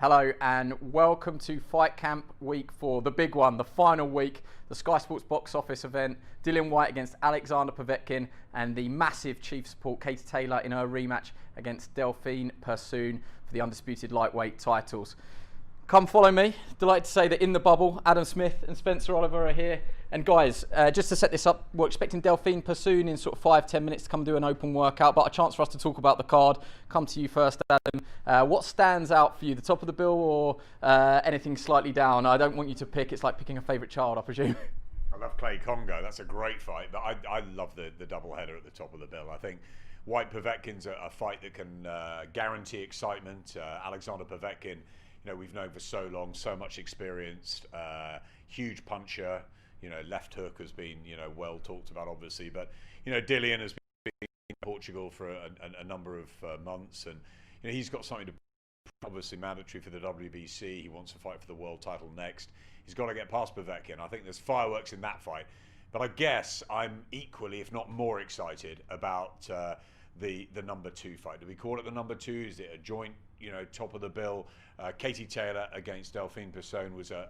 Hello and welcome to Fight Camp Week 4, the big one, the final week, the Sky Sports box office event, Dillian Whyte against Alexander Povetkin, and the massive chief support Katie Taylor in her rematch against Delfine Persoon for the undisputed lightweight titles. Come follow me. Delighted to say that in the bubble, Adam Smith and Spencer Oliver are here. And guys, just to set this up, we're expecting Delphine Persoon in sort of 5-10 minutes to come do an open workout, but a chance for us to talk about the card. Come to you first, Adam. What stands out for you, the top of the bill or anything slightly down? I don't want you to pick. It's like picking a favourite child, I presume. I love Clay Congo. That's a great fight, but I love the double header at the top of the bill. I think Whyte Povetkin's a fight that can guarantee excitement. Alexander Povetkin, you know, we've known for so long, so much experience, huge puncher. You know, left hook has been, you know, well talked about, obviously. But, you know, Dillian has been in Portugal for a number of months. And, you know, he's got something to, obviously mandatory for the WBC. He wants to fight for the world title next. He's got to get past Povetkin. I think there's fireworks in that fight. But I guess I'm equally, if not more excited about the number 2 fight. Do we call it the number 2? Is it a joint, you know, top of the bill? Katie Taylor against Delphine Persoon was a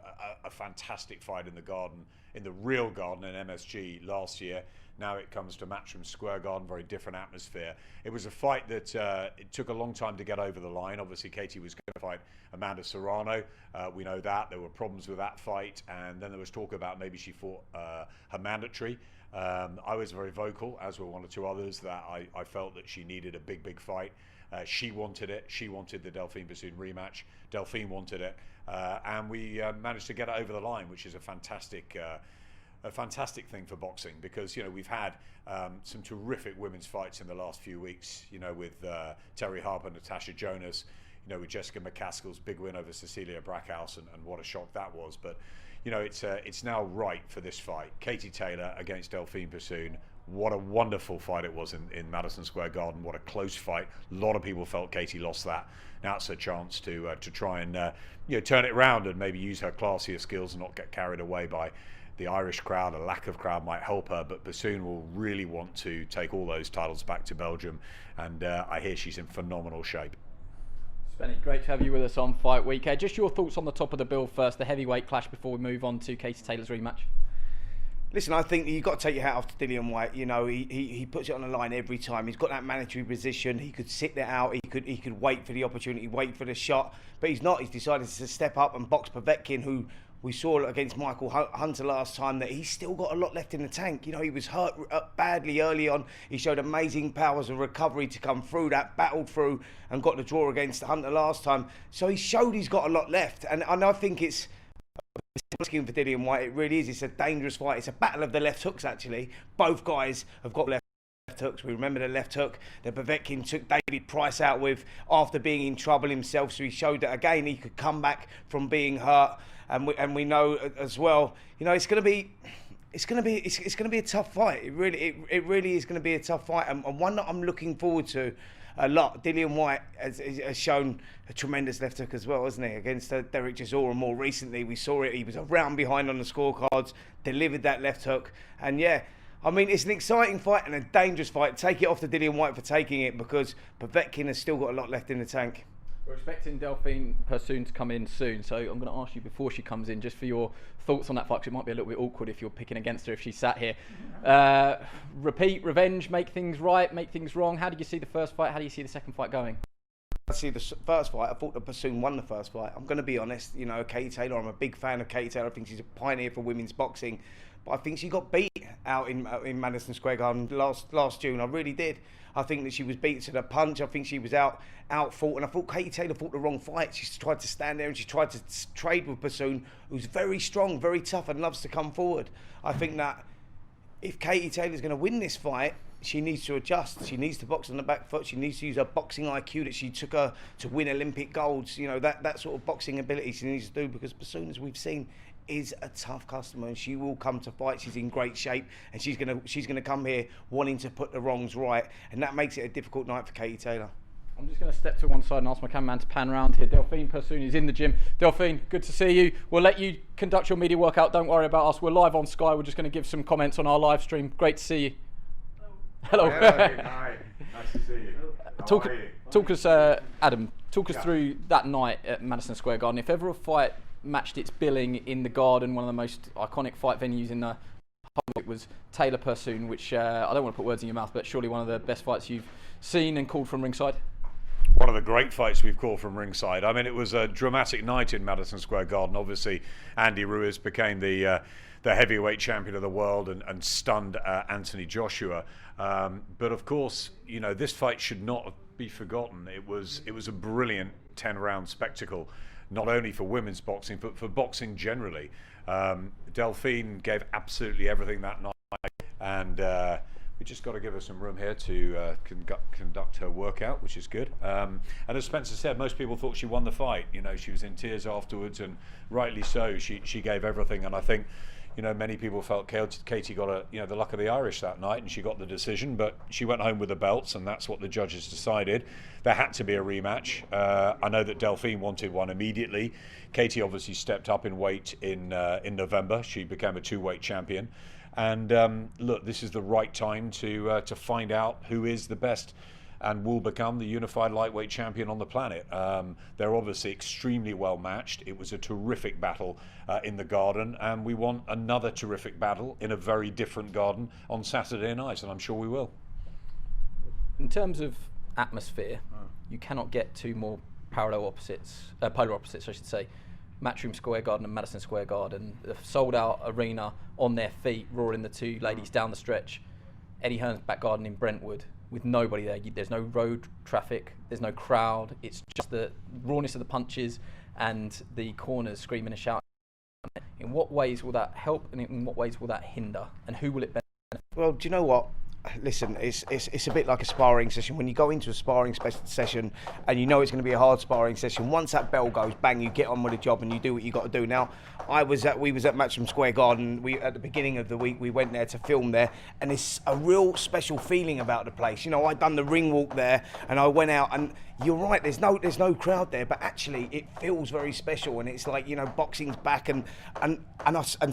fantastic fight in the garden, in the real garden in MSG last year. Now it comes to Matchroom Square Garden, very different atmosphere. It was a fight that it took a long time to get over the line. Obviously, Katie was going to fight Amanda Serrano. We know that. There were problems with that fight. And then there was talk about maybe she fought her mandatory. I was very vocal, as were one or two others, that I felt that she needed a big fight. She wanted it. She wanted the Delphine Persoon rematch. Delphine wanted it. And we managed to get it over the line, which is a fantastic thing for boxing, because, you know, we've had some terrific women's fights in the last few weeks, you know, with Terry Harper, Natasha Jonas, you know, with Jessica McCaskill's big win over Cecilia Brackhouse, and what a shock that was. But, you know, it's now right for this fight. Katie Taylor against Delphine Persoon. What a wonderful fight it was in Madison Square Garden. What a close fight. A lot of people felt Katie lost that. Now it's a chance to try and you know, turn it around and maybe use her classier skills and not get carried away by the Irish crowd. A lack of crowd might help her, but Persoon will really want to take all those titles back to Belgium, and I hear she's in phenomenal shape. Spenny, great to have you with us on Fight Week. Just your thoughts on the top of the bill first, the heavyweight clash, before we move on to Katie Taylor's rematch. Listen, I think you've got to take your hat off to Dillian Whyte. You know, he puts it on the line every time. He's got that mandatory position. He could sit there out. He could wait for the opportunity, wait for the shot. But he's not. He's decided to step up and box Povetkin, who we saw against Michael Hunter last time, that he's still got a lot left in the tank. You know, he was hurt badly early on. He showed amazing powers of recovery to come through that, battled through and got the draw against Hunter last time. So he showed he's got a lot left. And I think it's asking for Dillian Whyte. It really is. It's a dangerous fight. It's a battle of the left hooks, actually. Both guys have got left hooks. We remember the left hook that Povetkin took David Price out with after being in trouble himself. So he showed that again he could come back from being hurt. And we know as well, you know, it's going to be a tough fight. It really is going to be a tough fight, and one that I'm looking forward to a lot. Dillian Whyte has shown a tremendous left hook as well, hasn't he? Against Derek Chisora, more recently we saw it. He was a round behind on the scorecards, delivered that left hook, and yeah. I mean, it's an exciting fight and a dangerous fight. Take it off to Dillian Whyte for taking it, because Povetkin has still got a lot left in the tank. We're expecting Delphine Persoon to come in soon, so I'm going to ask you before she comes in, just for your thoughts on that fight, because it might be a little bit awkward if you're picking against her if she sat here. Repeat, revenge, make things right, make things wrong. How did you see the first fight? How do you see the second fight going? I see the first fight. I thought that Persoon won the first fight. I'm going to be honest. You know, Katie Taylor, I'm a big fan of Katie Taylor. I think she's a pioneer for women's boxing. But I think she got beat out in Madison Square Garden last June. I really did. I think that she was beat to the punch. I think she was out fought, and I thought Katie Taylor fought the wrong fight. She tried to stand there and she tried to trade with Persoon, who's very strong, very tough, and loves to come forward. I think that if Katie Taylor's going to win this fight, she needs to adjust. She needs to box on the back foot. She needs to use her boxing IQ that she took her to win Olympic golds. You know, that sort of boxing ability she needs to do, because Persoon, as we've seen, is a tough customer, and she will come to fight. She's in great shape, and she's gonna come here wanting to put the wrongs right, and that makes it a difficult night for Katie Taylor. I'm just going to step to one side and ask my cameraman to pan around here. Delphine Persoon is in the gym. Delphine, good to see you. We'll let you conduct your media workout. Don't worry about us. We're live on Sky. We're just going to give some comments on our live stream. Great to see you. Hello. Hi. Nice to see you. Talk us, Adam. Talk us through that night at Madison Square Garden. If ever a fight matched its billing in the Garden, one of the most iconic fight venues in the whole, it was Taylor-Persoon, which I don't want to put words in your mouth, but surely one of the best fights you've seen and called from ringside. One of the great fights we've called from ringside. I mean, it was a dramatic night in Madison Square Garden. Obviously, Andy Ruiz became the heavyweight champion of the world and stunned Anthony Joshua. But of course, you know, this fight should not be forgotten. It was a brilliant 10-round spectacle, not only for women's boxing but for boxing generally. Delphine gave absolutely everything that night, and we just got to give her some room here to conduct her workout, which is good. And as Spencer said, most people thought she won the fight. You know, she was in tears afterwards, and rightly so. She gave everything, and I think, you know, many people felt Katie got the luck of the Irish that night, and she got the decision. But she went home with the belts, and that's what the judges decided. There had to be a rematch. I know that Delphine wanted one immediately. Katie obviously stepped up in weight in November. She became a 2-weight champion. And look, this is the right time to find out who is the best and will become the unified lightweight champion on the planet. They're obviously extremely well matched. It was a terrific battle in the Garden, and we want another terrific battle in a very different Garden on Saturday night, and I'm sure we will. In terms of atmosphere, you cannot get two more polar opposites, I should say. Matchroom Square Garden and Madison Square Garden, a sold-out arena on their feet, roaring the two ladies down the stretch. Eddie Hearn's back garden in Brentwood with nobody there. There's no road traffic, there's no crowd. It's just the rawness of the punches and the corners screaming and shouting. In what ways will that help, and in what ways will that hinder, and who will it benefit? Well, do you know what? Listen, it's a bit like a sparring session. When you go into a sparring session and you know it's going to be a hard sparring session, once that bell goes, bang, you get on with the job and you do what you got to do. Now, we was at Matchroom Square Garden. At the beginning of the week, we went there to film there, and it's a real special feeling about the place. You know, I'd done the ring walk there, and I went out, and you're right, there's no crowd there, but actually it feels very special, and it's like, you know, boxing's back, and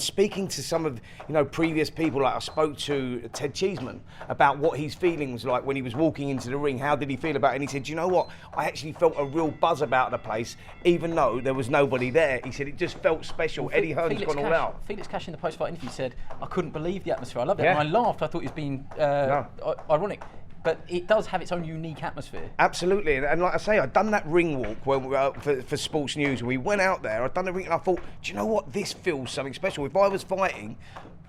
speaking to some of, you know, previous people, like I spoke to Ted Cheeseman about what his feeling was like when he was walking into the ring. How did he feel about it? And he said, you know what, I actually felt a real buzz about the place, even though there was nobody there. He said it just felt special. Eddie Hearn's gone all out. Felix Cash in the post-fight interview said, I couldn't believe the atmosphere. I loved it, and I laughed. I thought it was being ironic. But it does have its own unique atmosphere. Absolutely, and like I say, I'd done that ring walk when we for Sports News. We went out there, I'd done the ring, and I thought, do you know what? This feels something special. If I was fighting,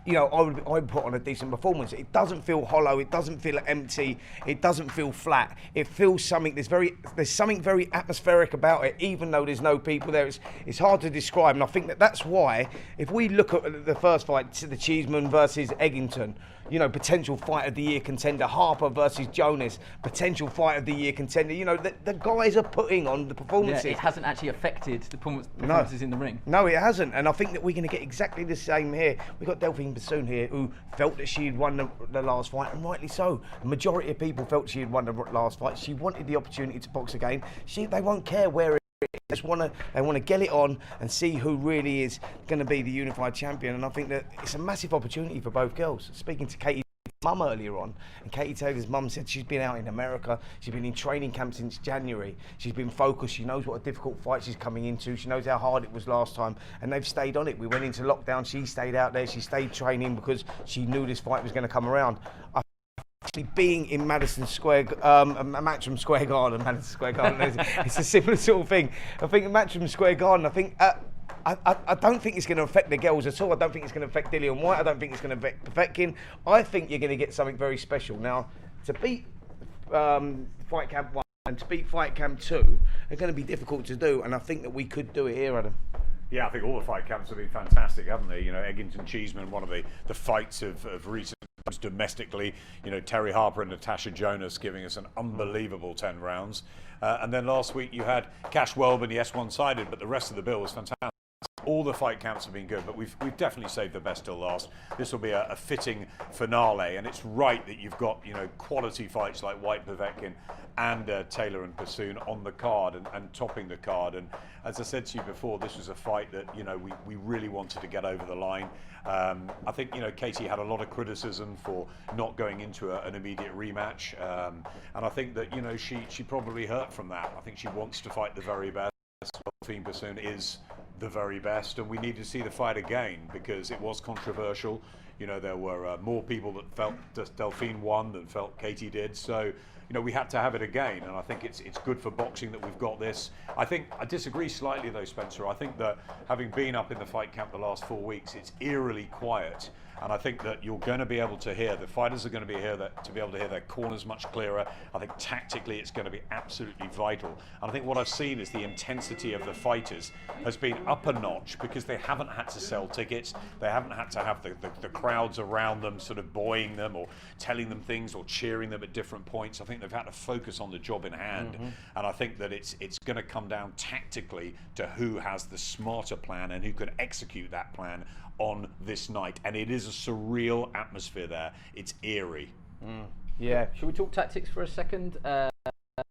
you know, I would put on a decent performance. It doesn't feel hollow. It doesn't feel empty. It doesn't feel flat. It feels something. There's something very atmospheric about it, even though there's no people there. It's hard to describe, and I think that's why, if we look at the first fight, the Cheeseman versus Eggington, you know, potential fight of the year contender. Harper versus Jonas, potential fight of the year contender. You know, the guys are putting on the performances. Yeah, it hasn't actually affected the performances in the ring. No, it hasn't, and I think that we're going to get exactly the same here. We've got Delphine Persoon here, who felt that she had won the last fight, and rightly so. The majority of people felt she had won the last fight. She wanted the opportunity to box again. They won't care where it is. They want to get it on and see who really is going to be the unified champion. And I think that it's a massive opportunity for both girls. Speaking to Katie's mum earlier on, and Katie Taylor's mum said she's been out in America. She's been in training camp since January. She's been focused. She knows what a difficult fight she's coming into. She knows how hard it was last time, and they've stayed on it. We went into lockdown. She stayed out there. She stayed training because she knew this fight was going to come around. Actually, being in Madison Square, Matchroom Square Garden, it's a similar sort of thing. I think Matchroom Square Garden, I don't think it's going to affect the girls at all. I don't think it's going to affect Dillian Whyte. I don't think it's going to affect Povetkin. I think you're going to get something very special. Now, to beat Fight Camp 1 and to beat Fight Camp 2 are going to be difficult to do, and I think that we could do it here, Adam. Yeah, I think all the fight camps have been fantastic, haven't they? You know, Eggington Cheeseman, one of the fights of recent times domestically. You know, Terry Harper and Natasha Jonas giving us an unbelievable 10 rounds. And then last week you had Cash Welburn, yes, one-sided, but the rest of the bill was fantastic. all the fight camps have been good, but we've definitely saved the best till last. This will be a fitting finale, and it's right that you've got, you know, quality fights like Whyte, Povetkin, and Taylor and Persoon on the card and topping the card. And as I said to you before, this was a fight that, you know, we really wanted to get over the line. I think, you know, Katie had a lot of criticism for not going into an immediate rematch, and I think that, you know, she probably hurt from that. I think she wants to fight the very best. Delphine Persoon is the very best, and we need to see the fight again because it was controversial. You know, there were more people that felt Delphine won than felt Katie did. So, you know, we had to have it again, and I think it's good for boxing that we've got this. I disagree slightly though, Spencer. I think that having been up in the fight camp the last 4 weeks, it's eerily quiet. And I think that you're going to be able to hear, the fighters are going to be here to be able to hear their corners much clearer. I think tactically it's going to be absolutely vital. And I think what I've seen is the intensity of the fighters has been up a notch because they haven't had to sell tickets. They haven't had to have the crowds around them sort of buoying them or telling them things or cheering them at different points. I think they've had to focus on the job in hand. And I think that it's going to come down tactically to who has the smarter plan and who can execute that plan on this night. And it is a surreal atmosphere there. It's eerie. Yeah. Shall we talk tactics for a second?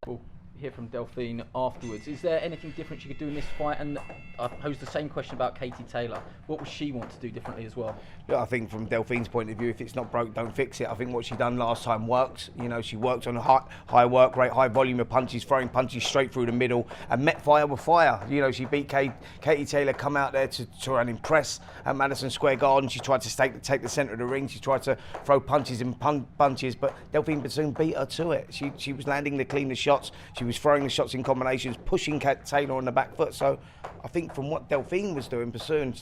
We'll hear from Delphine afterwards. Is there anything different she could do in this fight? And I pose the same question about Katie Taylor. What would she want to do differently as well? Look, I think from Delphine's point of view, if it's not broke, don't fix it. I think what she done last time works. You know, she worked on a high work rate, high volume of punches, throwing punches straight through the middle, and met fire with fire. You know, she beat Katie Taylor, come out there to try and impress at Madison Square Garden. She tried to take the centre of the ring. She tried to throw punches and bunches, but Delphine Persoon beat her to it. She was landing the cleaner shots. She was throwing the shots in combinations, pushing Taylor on the back foot. So I think from what Delphine was doing, Persoon,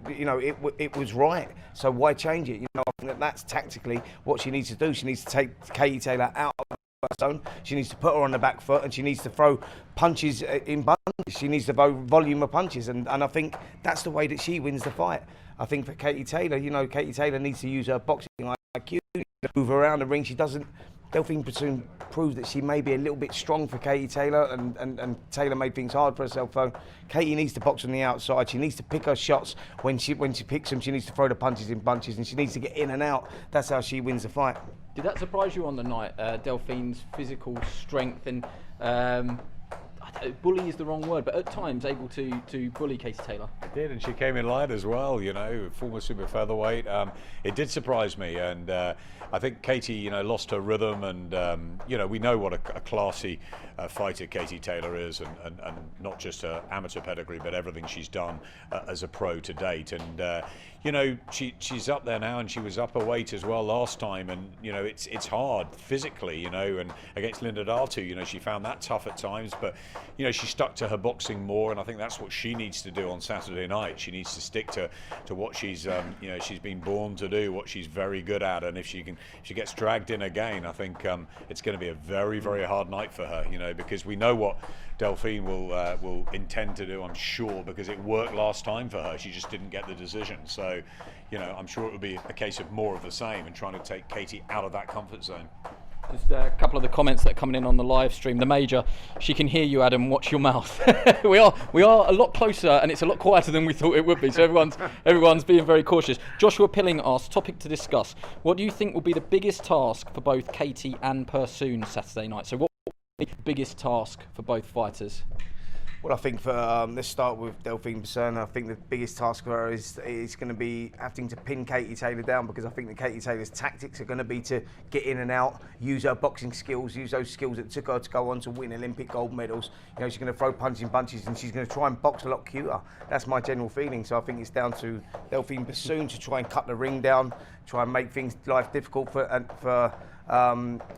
you know, it was right. So why change it? You know, I think that's tactically what she needs to do. She needs to take Katie Taylor out of the zone. She needs to put her on the back foot, and she needs to throw punches in bunches. She needs to volume of punches, and I think that's the way that she wins the fight. I think for Katie Taylor, you know, Katie Taylor needs to use her boxing IQ to move around the ring. She doesn't. Delphine Persoon proved that she may be a little bit strong for Katie Taylor, and Taylor made things hard for herself. So Katie needs to box on the outside. She needs to pick her shots. When she picks them, she needs to throw the punches in bunches, and she needs to get in and out. That's how she wins the fight. Did that surprise you on the night, Delphine's physical strength and bully is the wrong word, but at times able to bully Katie Taylor? It did, and she came in light as well, you know, former super featherweight. It did surprise me, and I think Katie, you know, lost her rhythm, and you know, we know what a classy fighter Katie Taylor is, and not just her amateur pedigree, but everything she's done as a pro to date. And you know, she's up there now, and she was up a weight as well last time, and you know, it's hard physically, you know, and against Linda Dartu, you know, she found that tough at times, but you know, she stuck to her boxing more, and I think that's what she needs to do on Saturday night. She needs to stick to what she's you know, she's been born to do, what she's very good at, and if she gets dragged in again, I think it's going to be a very, very hard night for her, you know, because we know what Delphine will intend to do, I'm sure, because it worked last time for her. She just didn't get the decision. So, you know, I'm sure it will be a case of more of the same and trying to take Katie out of that comfort zone. Just a couple of the comments that are coming in on the live stream. The Major, she can hear you, Adam. Watch your mouth. we are a lot closer, and it's a lot quieter than we thought it would be. So everyone's being very cautious. Joshua Pilling asks, topic to discuss. What do you think will be the biggest task for both Katie and Persoon Saturday night? So what will be the biggest task for both fighters? Well, I think for let's start with Delphine Persoon. I think the biggest task for her is going to be having to pin Katie Taylor down, because I think that Katie Taylor's tactics are going to be to get in and out, use her boxing skills, use those skills that took her to go on to win Olympic gold medals. You know, she's going to throw punching bunches, and she's going to try and box a lot cuter. That's my general feeling. So I think it's down to Delphine Persoon to try and cut the ring down, try and make life difficult for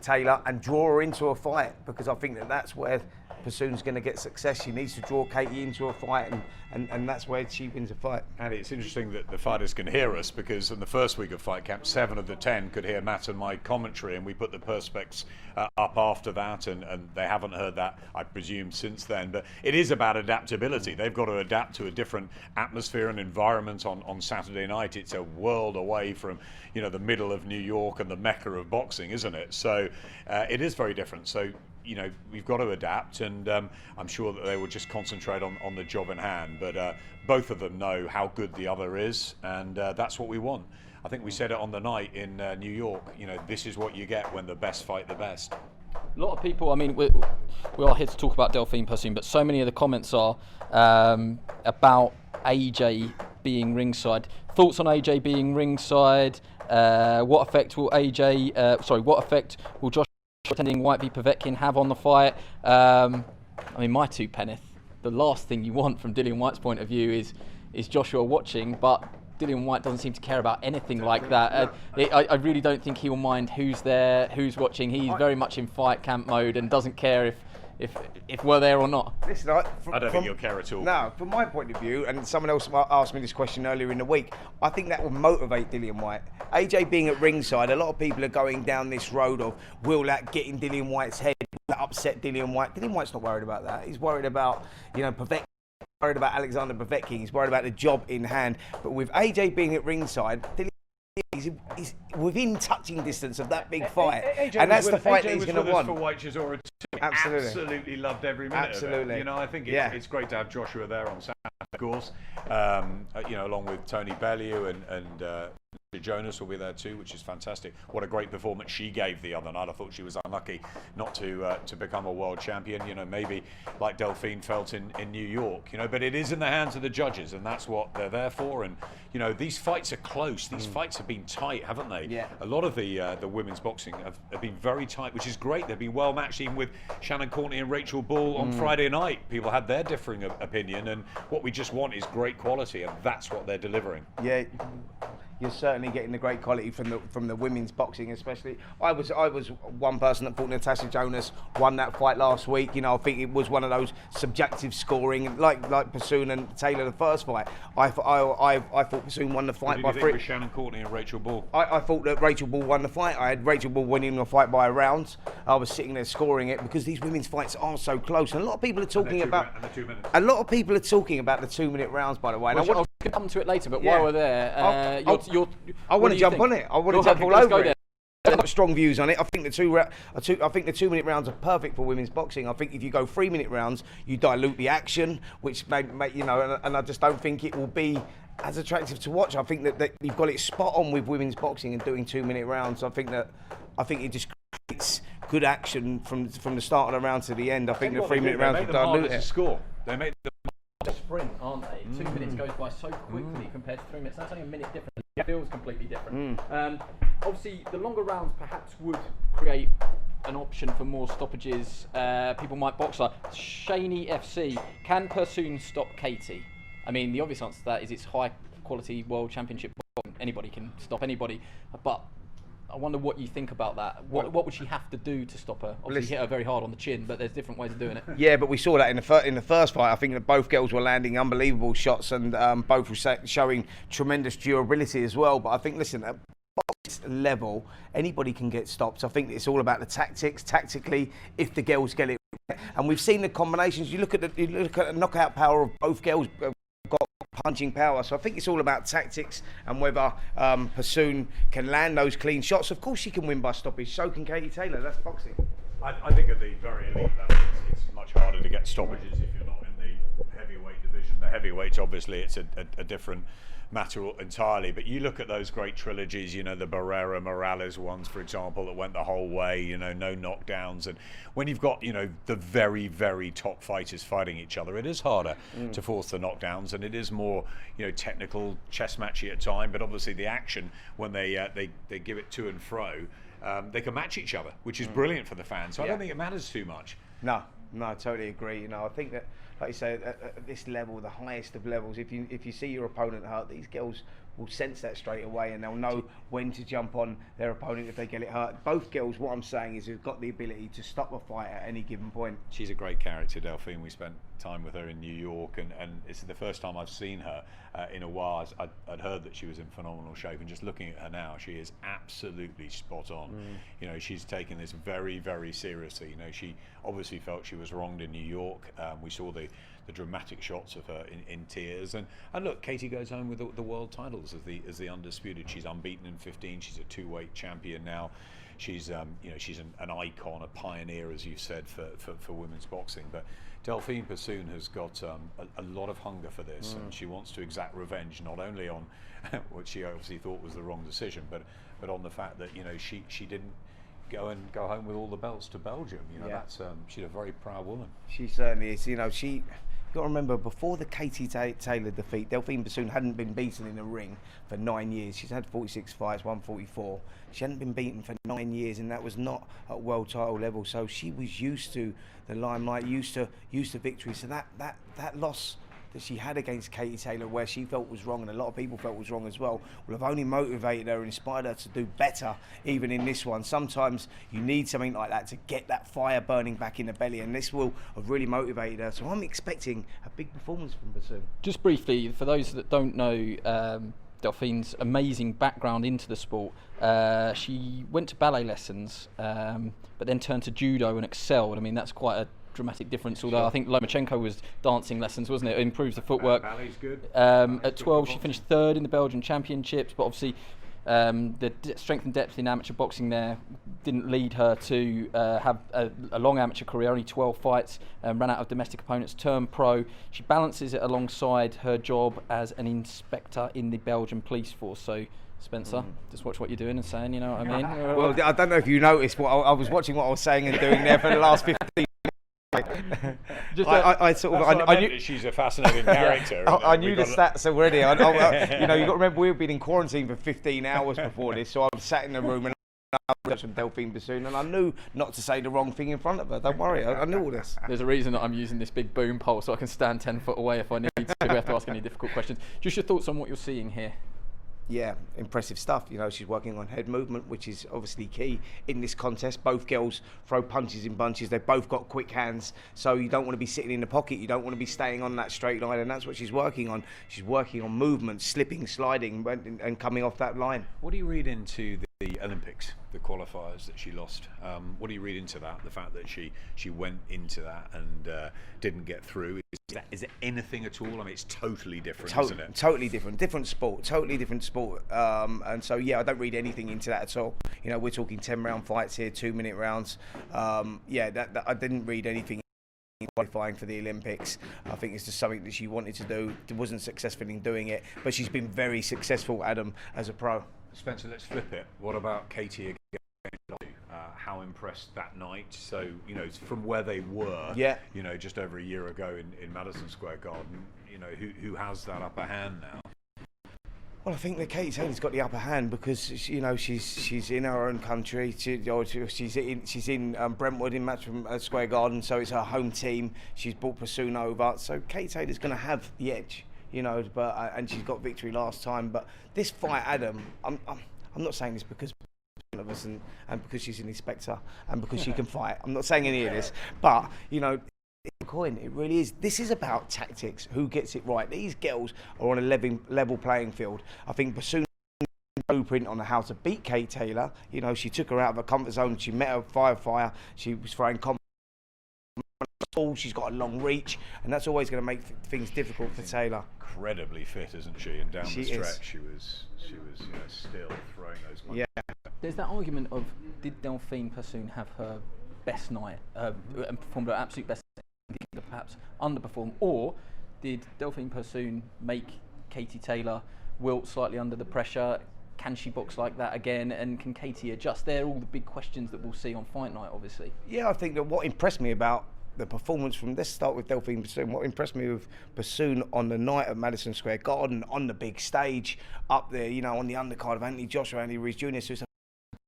Taylor, and draw her into a fight, because I think that's where Persoon's going to get success. She needs to draw Katie into a fight, and that's where she wins a fight. And it's interesting that the fighters can hear us, because in the first week of Fight Camp, 7 of the 10 could hear Matt and my commentary, and we put the perspex up after that, and they haven't heard that, I presume, since then. But it is about adaptability. They've got to adapt to a different atmosphere and environment on Saturday night. It's a world away from, you know, the middle of New York and the mecca of boxing, isn't it? So it is very different. So you know, we've got to adapt, and I'm sure that they will just concentrate on the job in hand. But both of them know how good the other is, and that's what we want. I think we said it on the night in New York. You know, this is what you get when the best fight the best. A lot of people, I mean, we are here to talk about Delphine Persoon, but so many of the comments are about AJ being ringside. Thoughts on AJ being ringside? What effect will Josh attending Whyte v Povetkin have on the fight? I mean, my two penneth. The last thing you want from Dillian Whyte's point of view is Joshua watching, but Dillian Whyte doesn't seem to care about anything like that. I really don't think he will mind who's there, who's watching. He's very much in fight camp mode and doesn't care if we're there or not. Listen, I don't think he'll care at all. No, from my point of view, and someone else asked me this question earlier in the week, I think that will motivate Dillian Whyte. AJ being at ringside, a lot of people are going down this road of, will that get in Dillian Whyte's head, will that upset Dillian Whyte? Dillian Whyte's not worried about that. He's worried about, Povetkin. Worried about Alexander Povetkin. He's worried about the job in hand. But with AJ being at ringside, he's within touching distance of that big fight, and that's the fight that he's going to want. For Whyte Chisora too. Absolutely loved every minute of it. You know, I think it's great to have Joshua there on Saturday, of course. Along with Tony Bellew and Jonas will be there too, which is fantastic. What a great performance she gave the other night. I thought she was unlucky not to become a world champion. You know, maybe like Delphine felt in New York. You know, but it is in the hands of the judges, and that's what they're there for. And you know, these fights are close. These fights have been tight, haven't they? Yeah. A lot of the women's boxing have been very tight, which is great. They've been well matched, even with Shannon Courtney and Rachel Bull on Friday night. People had their differing opinion, and what we just want is great quality, and that's what they're delivering. Yeah. You're certainly getting the great quality from the women's boxing, especially. I was one person that thought Natasha Jonas won that fight last week. You know, I think it was one of those subjective scoring, like Persoon and Taylor the first fight. I thought Persoon won the fight by 3. With Shannon Courtney and Rachel Bull. I thought that Rachel Bull won the fight. I had Rachel Bull winning the fight by a round. I was sitting there scoring it because these women's fights are so close, and a lot of people are talking about. And the 2 minutes. A lot of people are talking about the 2-minute rounds, by the way. Well, I'll come to it later, but while we're there, I want to jump on it. I want to jump all over it. I've got strong views on it. I think the 2-minute rounds are perfect for women's boxing. I think if you go 3-minute rounds, you dilute the action, which may and I just don't think it will be as attractive to watch. I think that you've got it spot on with women's boxing and doing 2-minute rounds. I think it just creates good action from the start of the round to the end. I think the 3-minute rounds will dilute it. Score. They make the sprint, aren't they? 2 minutes goes by so quickly compared to 3 minutes. That's only a minute difference. It feels completely different. Obviously, the longer rounds perhaps would create an option for more stoppages. People might box like Shaney FC. Can Persoon stop Katie? I mean, the obvious answer to that is it's high quality world championship boxing. Anybody can stop anybody, but I wonder what you think about that. What would she have to do to stop her? Obviously, hit her very hard on the chin, but there's different ways of doing it. Yeah, but we saw that in the first fight. I think that both girls were landing unbelievable shots, and both were showing tremendous durability as well. But I think, listen, at box level, anybody can get stopped. I think it's all about the tactics. Tactically, if the girls get it, and we've seen the combinations. You look at the knockout power of both girls. Got punching power, so I think it's all about tactics and whether Persoon can land those clean shots. Of course she can win by stoppage, so can Katie Taylor. That's boxing. I think at the very elite level it's much harder to get stoppages if you're not in the heavyweight division. The heavyweights, obviously, it's a different matter entirely, but you look at those great trilogies, you know, the Barrera Morales ones, for example, that went the whole way, you know, no knockdowns, and when you've got, you know, the very, very top fighters fighting each other, it is harder to force the knockdowns, and it is more, you know, technical, chess matchy at time, but obviously the action, when they give it to and fro, they can match each other, which is brilliant for the fans, so I don't think it matters too much. No, I totally agree. You know, I think that, like you say, at this level, the highest of levels, if you see your opponent hurt, these girls will sense that straight away, and they'll know when to jump on their opponent if they get it hurt. Both girls, what I'm saying is, have got the ability to stop a fight at any given point. She's a great character, Delphine. We spent time with her in New York, and it's the first time I've seen her in a while. I'd heard that she was in phenomenal shape, and just looking at her now, she is absolutely spot on. You know, she's taken this very, very seriously. You know, she obviously felt she was wronged in New York. We saw the dramatic shots of her in tears, and look, Katie goes home with the world titles as the undisputed. She's unbeaten in 15. She's a 2-weight champion now. she's she's an icon, a pioneer, as you said, for women's boxing. But Delphine Persoon has got a lot of hunger for this, and she wants to exact revenge, not only on what she obviously thought was the wrong decision, but on the fact that she didn't go home with all the belts to Belgium. That's she's a very proud woman. She certainly is. You've got to remember, before the Katie Taylor defeat, Delphine Persoon hadn't been beaten in a ring for 9 years. She's had 46 fights, won 44. She hadn't been beaten for 9 years, and that was not at world title level. So she was used to the limelight, used to victory. So that loss that she had against Katie Taylor, where she felt was wrong, and a lot of people felt was wrong as well, will have only motivated her, inspired her to do better, even in this one. Sometimes you need something like that to get that fire burning back in the belly, and this will have really motivated her. So I'm expecting a big performance from Persoon. Just briefly, for those that don't know Delphine's amazing background into the sport, she went to ballet lessons, but then turned to judo and excelled. I mean, that's quite a dramatic difference, although I think Lomachenko was dancing lessons, wasn't it? It improves the footwork. Ballet's good. At 12 she finished third in the Belgian Championships, but obviously the strength and depth in amateur boxing there didn't lead her to have a long amateur career, only 12 fights, ran out of domestic opponents, turned pro. She balances it alongside her job as an inspector in the Belgian police force. So Spencer, just watch what you're doing and saying, you know what I mean? Well, I don't know if you noticed, I was watching what I was saying and doing there for the last 15 I knew she's a fascinating character. I knew the stats already. You've got to remember, we've been in quarantine for 15 hours before this, so I was sat in the room and I watched Delphine Persoon, and I knew not to say the wrong thing in front of her. Don't worry, I knew all this. There's a reason that I'm using this big boom pole, so I can stand 10 foot away if I need to. We have to ask any difficult questions. Just your thoughts on what you're seeing here. Yeah, impressive stuff. She's working on head movement, which is obviously key in this contest. Both girls throw punches in bunches. They've both got quick hands, so you don't want to be sitting in the pocket. You don't want to be staying on that straight line, and that's what she's working on. She's working on movement, slipping, sliding, and coming off that line. What do you read into the Olympics, the qualifiers that she lost? What do you read into that? The fact that she went into that and didn't get through. Is it anything at all? I mean, it's totally different, isn't it? Totally different. Different sport. Totally different sport. And so, yeah, I don't read anything into that at all. We're talking 10-round fights here, 2-minute rounds. That I didn't read anything qualifying for the Olympics. I think it's just something that she wanted to do. Wasn't successful in doing it, but she's been very successful, Adam, as a pro. Spencer, let's flip it. What about Katie again? How impressed that night? So, from where they were, just over a year ago in Madison Square Garden, who has that upper hand now? Well, I think that Katie Taylor's got the upper hand because she's in her own country. She's in Brentwood in Madison Square Garden, so it's her home team. She's brought Persoon over, so Katie Taylor's going to have the edge, But and she's got victory last time. But this fight, Adam, I'm not saying this because of us and because she's an inspector and because she can fight. I'm not saying any of this, but it's a coin. It really is. This is about tactics. Who gets it right? These girls are on a level playing field. I think Persoon blueprint on how to beat Kate Taylor. She took her out of her comfort zone. She met her fire. She was throwing she's got a long reach, and that's always going to make things difficult for Taylor. Incredibly fit, isn't she? And down the stretch, she was still throwing those punches. Yeah. There's that argument of, did Delphine Persoon have her best night and performed her absolute best, perhaps underperform, or did Delphine Persoon make Katie Taylor wilt slightly under the pressure? Can she box like that again, and can Katie adjust? They're all the big questions that we'll see on fight night, obviously. Yeah, I think that what impressed me about the performance from, let's start with Delphine Persoon. What impressed me with Persoon on the night at Madison Square Garden, on the big stage, up there, on the undercard of Anthony Joshua, Andy Ruiz Jr., so it's a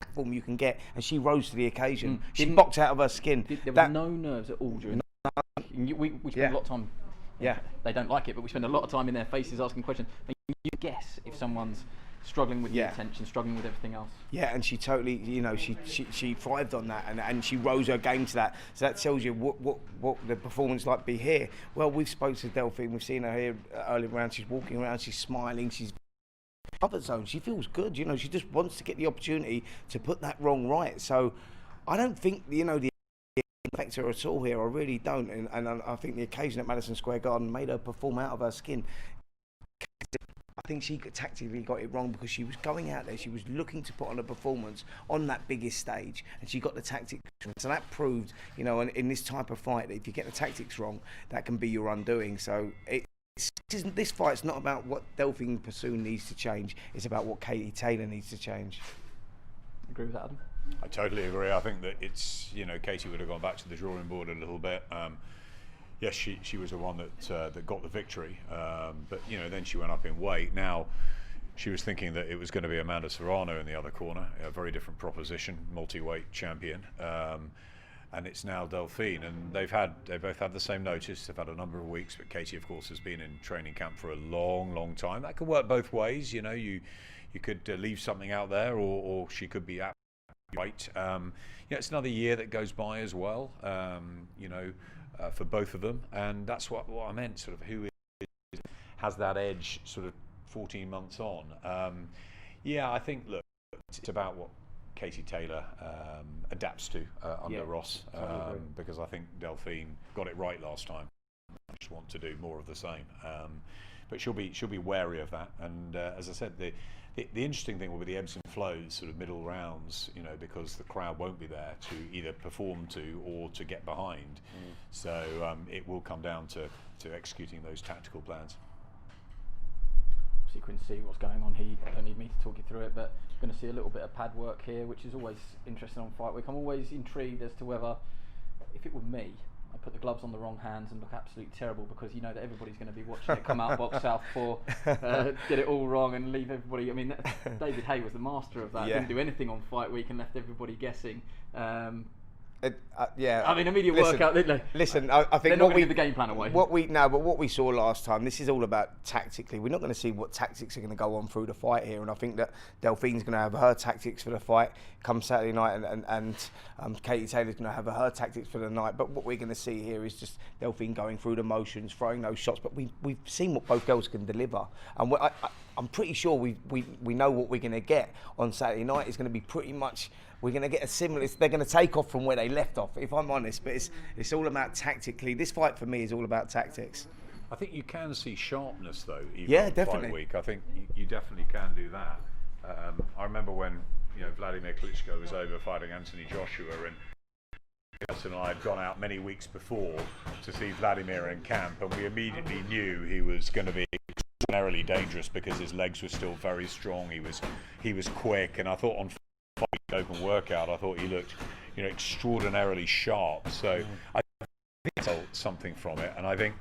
platform you can get, and she rose to the occasion. She boxed out of her skin. There was no nerves at all during we spend a lot of time. They don't like it, but we spend a lot of time in their faces asking questions. And you guess if someone's struggling with the attention, struggling with everything else. Yeah, and she totally, she thrived on that, and she rose her game to that. So that tells you what the performance like be here. Well, we've spoken to Delphine, we've seen her here earlier around. She's walking around, she's smiling, she's comfort zone. She feels good, she just wants to get the opportunity to put that wrong right. So I don't think the affect her at all here. I really don't, and I think the occasion at Madison Square Garden made her perform out of her skin. I think she tactically got it wrong because she was going out there, she was looking to put on a performance on that biggest stage, and she got the tactics wrong. So that proved, you know, in this type of fight, that if you get the tactics wrong, that can be your undoing. So this fight's not about what Delphine Persoon needs to change, it's about what Katie Taylor needs to change. Agree with that, Adam? I totally agree. I think that it's, you know, Katie would have gone back to the drawing board a little bit. Yes, she was the one that got the victory, but you know, then she went up in weight. Now she was thinking that it was going to be Amanda Serrano in the other corner, a very different proposition, multi-weight champion, and it's now Delphine. And they both had the same notice. They've had a number of weeks, but Katie, of course, has been in training camp for a long time. That could work both ways. You know, you could leave something out there, or she could be at right. Yeah, it's another year that goes by as well. You know, for both of them, and that's what I meant. Sort of who has that edge, sort of 14 months on. Yeah, I think. Look, it's about what Katie Taylor adapts to under Ross, because I think Delphine got it right last time. I just want to do more of the same, but she'll be wary of that. And as I said, the interesting thing will be the ebbs and flows, sort of middle rounds, you know, because the crowd won't be there to either perform to or to get behind. So it will come down to executing those tactical plans. So you couldn't see what's going on here. You don't need me to talk you through it, but you're going to see a little bit of pad work here, which is always interesting on Fight Week. I'm always intrigued as to whether, if it were me, I put the gloves on the wrong hands and look absolutely terrible, because you know that everybody's going to be watching it come out box south for get it all wrong and leave everybody. I mean, David Hay was the master of that. Didn't do anything on Fight Week and left everybody guessing. Yeah, I mean, immediate workout, didn't they? Listen, I think they're not going to give the game plan away. But what we saw last time, this is all about tactically. We're not going to see what tactics are going to go on through the fight here, and I think that Delphine's going to have her tactics for the fight come Saturday night, and Katie Taylor's going to have her tactics for the night. But what we're going to see here is just Delphine going through the motions, throwing those shots. But we've seen what both girls can deliver, and I'm pretty sure we know what we're going to get on Saturday night. It's going to be pretty much. We're going to get a similar. They're going to take off from where they left off, if I'm honest. But it's all about tactically. This fight for me is all about tactics. I think you can see sharpness though. Even Yeah, on definitely. Fight Week. I think you definitely can do that. I remember when Vladimir Klitschko was over fighting Anthony Joshua, and Person and I had gone out many weeks before to see Vladimir in camp, and we immediately knew he was going to be extraordinarily dangerous because his legs were still very strong. He was quick, and I thought on open workout, I thought he looked, extraordinarily sharp. So I think I felt something from it, and I think,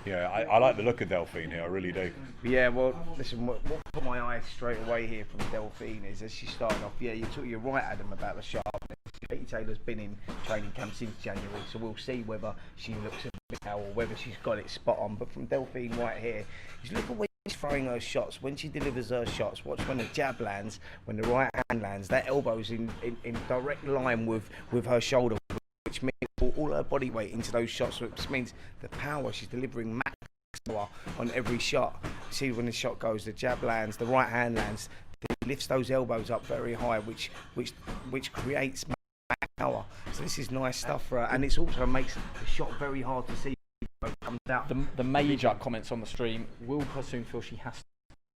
I like the look of Delphine here. I really do. Yeah, well, listen, what caught my eye straight away here from Delphine is as she started off. Yeah, you're right, Adam, about the sharpness. Katie Taylor's been in training camp since January, so we'll see whether she looks a bit now or whether she's got it spot on. But from Delphine right here, you look at when she's throwing her shots, when she delivers her shots, watch when the jab lands, when the right hand lands, that elbow's in direct line with her shoulder, which means all her body weight into those shots, which means the power she's delivering max power on every shot. See when the shot goes, the jab lands, the right hand lands, it lifts those elbows up very high, which creates power. So this is nice stuff for her, and it also makes the shot very hard to see. Comes out. The major comments on the stream: will Persoon feel she has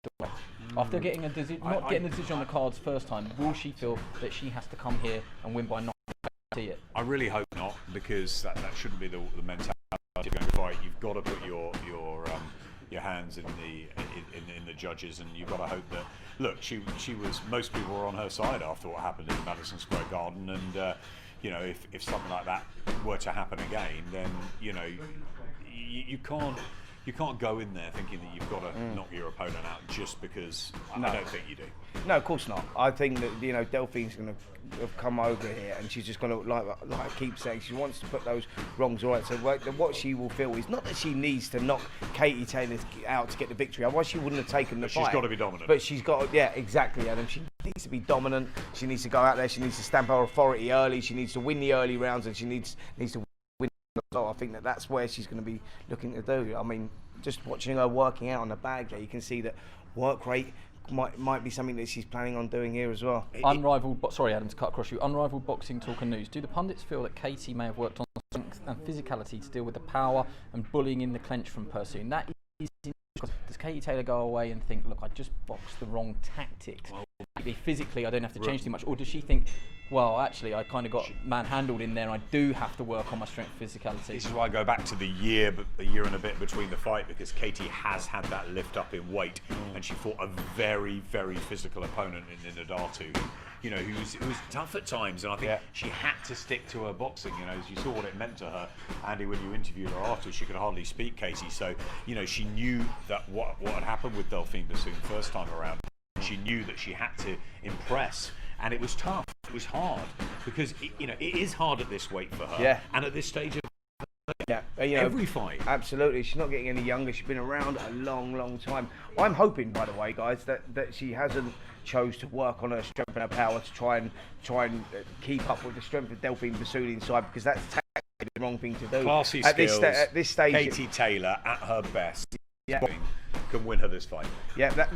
to win? After getting getting a decision on the cards first time, will she feel that she has to come here and win by not see it? I really hope not, because that shouldn't be the mentality you're going to fight. You've got to put your hands in the judges, and you've got to hope that. Look, she was. Most people were on her side after what happened in Madison Square Garden, and if something like that were to happen again, then you can't go in there thinking that you've got to knock your opponent out just because. No. I don't think you do. No, of course not. I think that Delphine's going to have come over here, and she's just going to, like I keep saying, she wants to put those wrongs right. So what she will feel is not that she needs to knock Katie Taylor out to get the victory. Otherwise, she wouldn't have taken the fight. She's got to be dominant. But she's got, exactly, Adam. She needs to be dominant. She needs to go out there. She needs to stamp her authority early. She needs to win the early rounds, and she needs to win. So I think that's where she's going to be looking to do. I mean, just watching her working out on the bag there, you can see that work rate might be something that she's planning on doing here as well. Sorry, Adam, to cut across you. Unrivaled boxing talk and news. Do the pundits feel that Katie may have worked on strength and physicality to deal with the power and bullying in the clinch from Persoon? That does Katie Taylor go away and think, look, I just boxed the wrong tactics? Physically, I don't have to change too much. Or does she think, well, actually, I kind of got manhandled in there and I do have to work on my strength and physicality? This is why I go back to the year and a bit between the fight, because Katie has had that lift up in weight and she fought a very, very physical opponent in Nadatu. You know, who was tough at times, and I think she had to stick to her boxing. You know, as you saw what it meant to her, Andy, when you interviewed her after, she could hardly speak, Katie. So, you know, she knew that what had happened with Delphine Persoon first time around. She knew that she had to impress, and it was tough. It was hard because it is hard at this weight for her. Yeah. And at this stage of every fight. Absolutely. She's not getting any younger. She's been around a long, long time. I'm hoping, by the way, guys, that she hasn't chose to work on her strength and her power to try and keep up with the strength of Delphine Persoon inside, because that's tactically the wrong thing to do. Classy skills. At this stage, Katie Taylor at her best can win her this fight. Yeah, that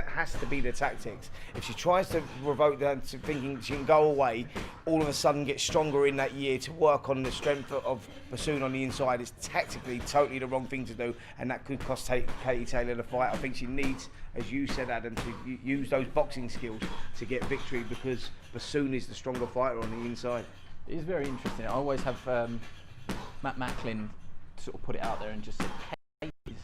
has to be the tactics. If she tries to revoke that to thinking she can go away, all of a sudden get stronger in that year to work on the strength of Persoon on the inside, it's tactically totally the wrong thing to do, and that could cost Katie Taylor the fight. I think she needs, as you said, Adam, to use those boxing skills to get victory, because Persoon is the stronger fighter on the inside. It is very interesting. I always have Matt Macklin sort of put it out there and just said, Katie is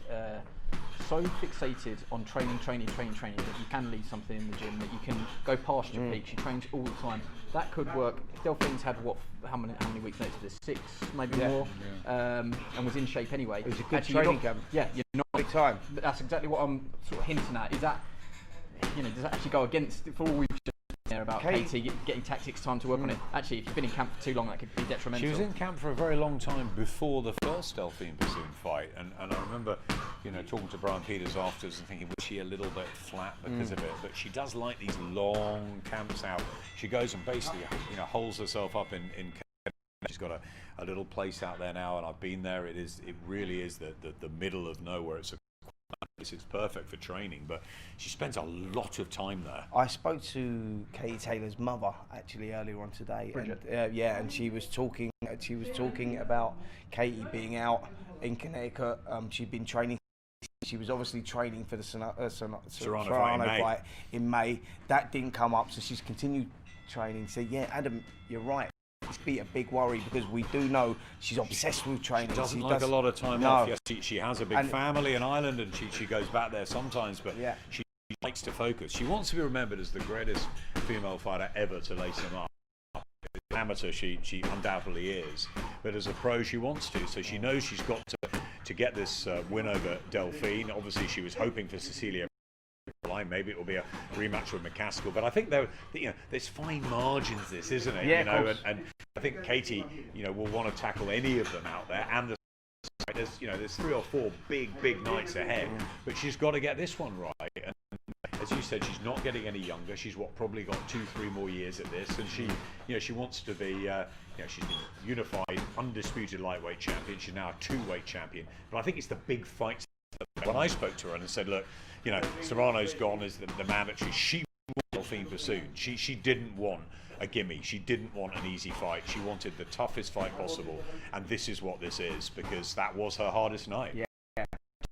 so fixated on training that you can leave something in the gym, that you can go past your peak. She trains all the time. That could work. Delphine's had how many weeks notice? This 6, maybe more, and was in shape anyway. It was a good training camp. Yeah, you're not big time. That's exactly what I'm sort of hinting at. Is that, does that actually go against, for all we've just there about Katie getting tactics time to work on it? Actually, if you've been in camp for too long, that could be detrimental. She was in camp for a very long time before the first Delphine Persoon fight, and I remember, talking to Brian Peters afterwards and thinking, was she a little bit flat because of it? But she does like these long camps out. She goes and basically, holds herself up in she's got a little place out there now, and I've been there. It really is the middle of nowhere. It's perfect for training, but she spends a lot of time there. I spoke to Katie Taylor's mother actually earlier on today, and she was talking about Katie being out in Connecticut. She'd been training. She was obviously training for the Serrano fight in May. That didn't come up, so she's continued training. So yeah, Adam, you're right. It's been a big worry, because we do know she's obsessed with training. She doesn't like a lot of time off. Yes, she has a big family in Ireland, and she goes back there sometimes, but she likes to focus. She wants to be remembered as the greatest female fighter ever to lace them up. As an amateur, she undoubtedly is, but as a pro, she wants to. So she knows she's got to get this win over Delphine. Obviously, she was hoping for Cecilia. Maybe it will be a rematch with McCaskill, but I think there's fine margins. This, isn't it? Yeah, and I think Katie, will want to tackle any of them out there. And there's 3 or 4 big nights ahead, but she's got to get this one right. And as you said, she's not getting any younger. She's probably got 2-3 more years at this, and she wants to be. She's been unified, undisputed lightweight champion. She's now a 2-weight champion. But I think it's the big fights. When I spoke to her and said, look, Serrano's gone as the mandatory. She wanted Delphine Persoon. She didn't want a gimme. She didn't want an easy fight. She wanted the toughest fight possible, and this is what this is, because that was her hardest night. Yeah.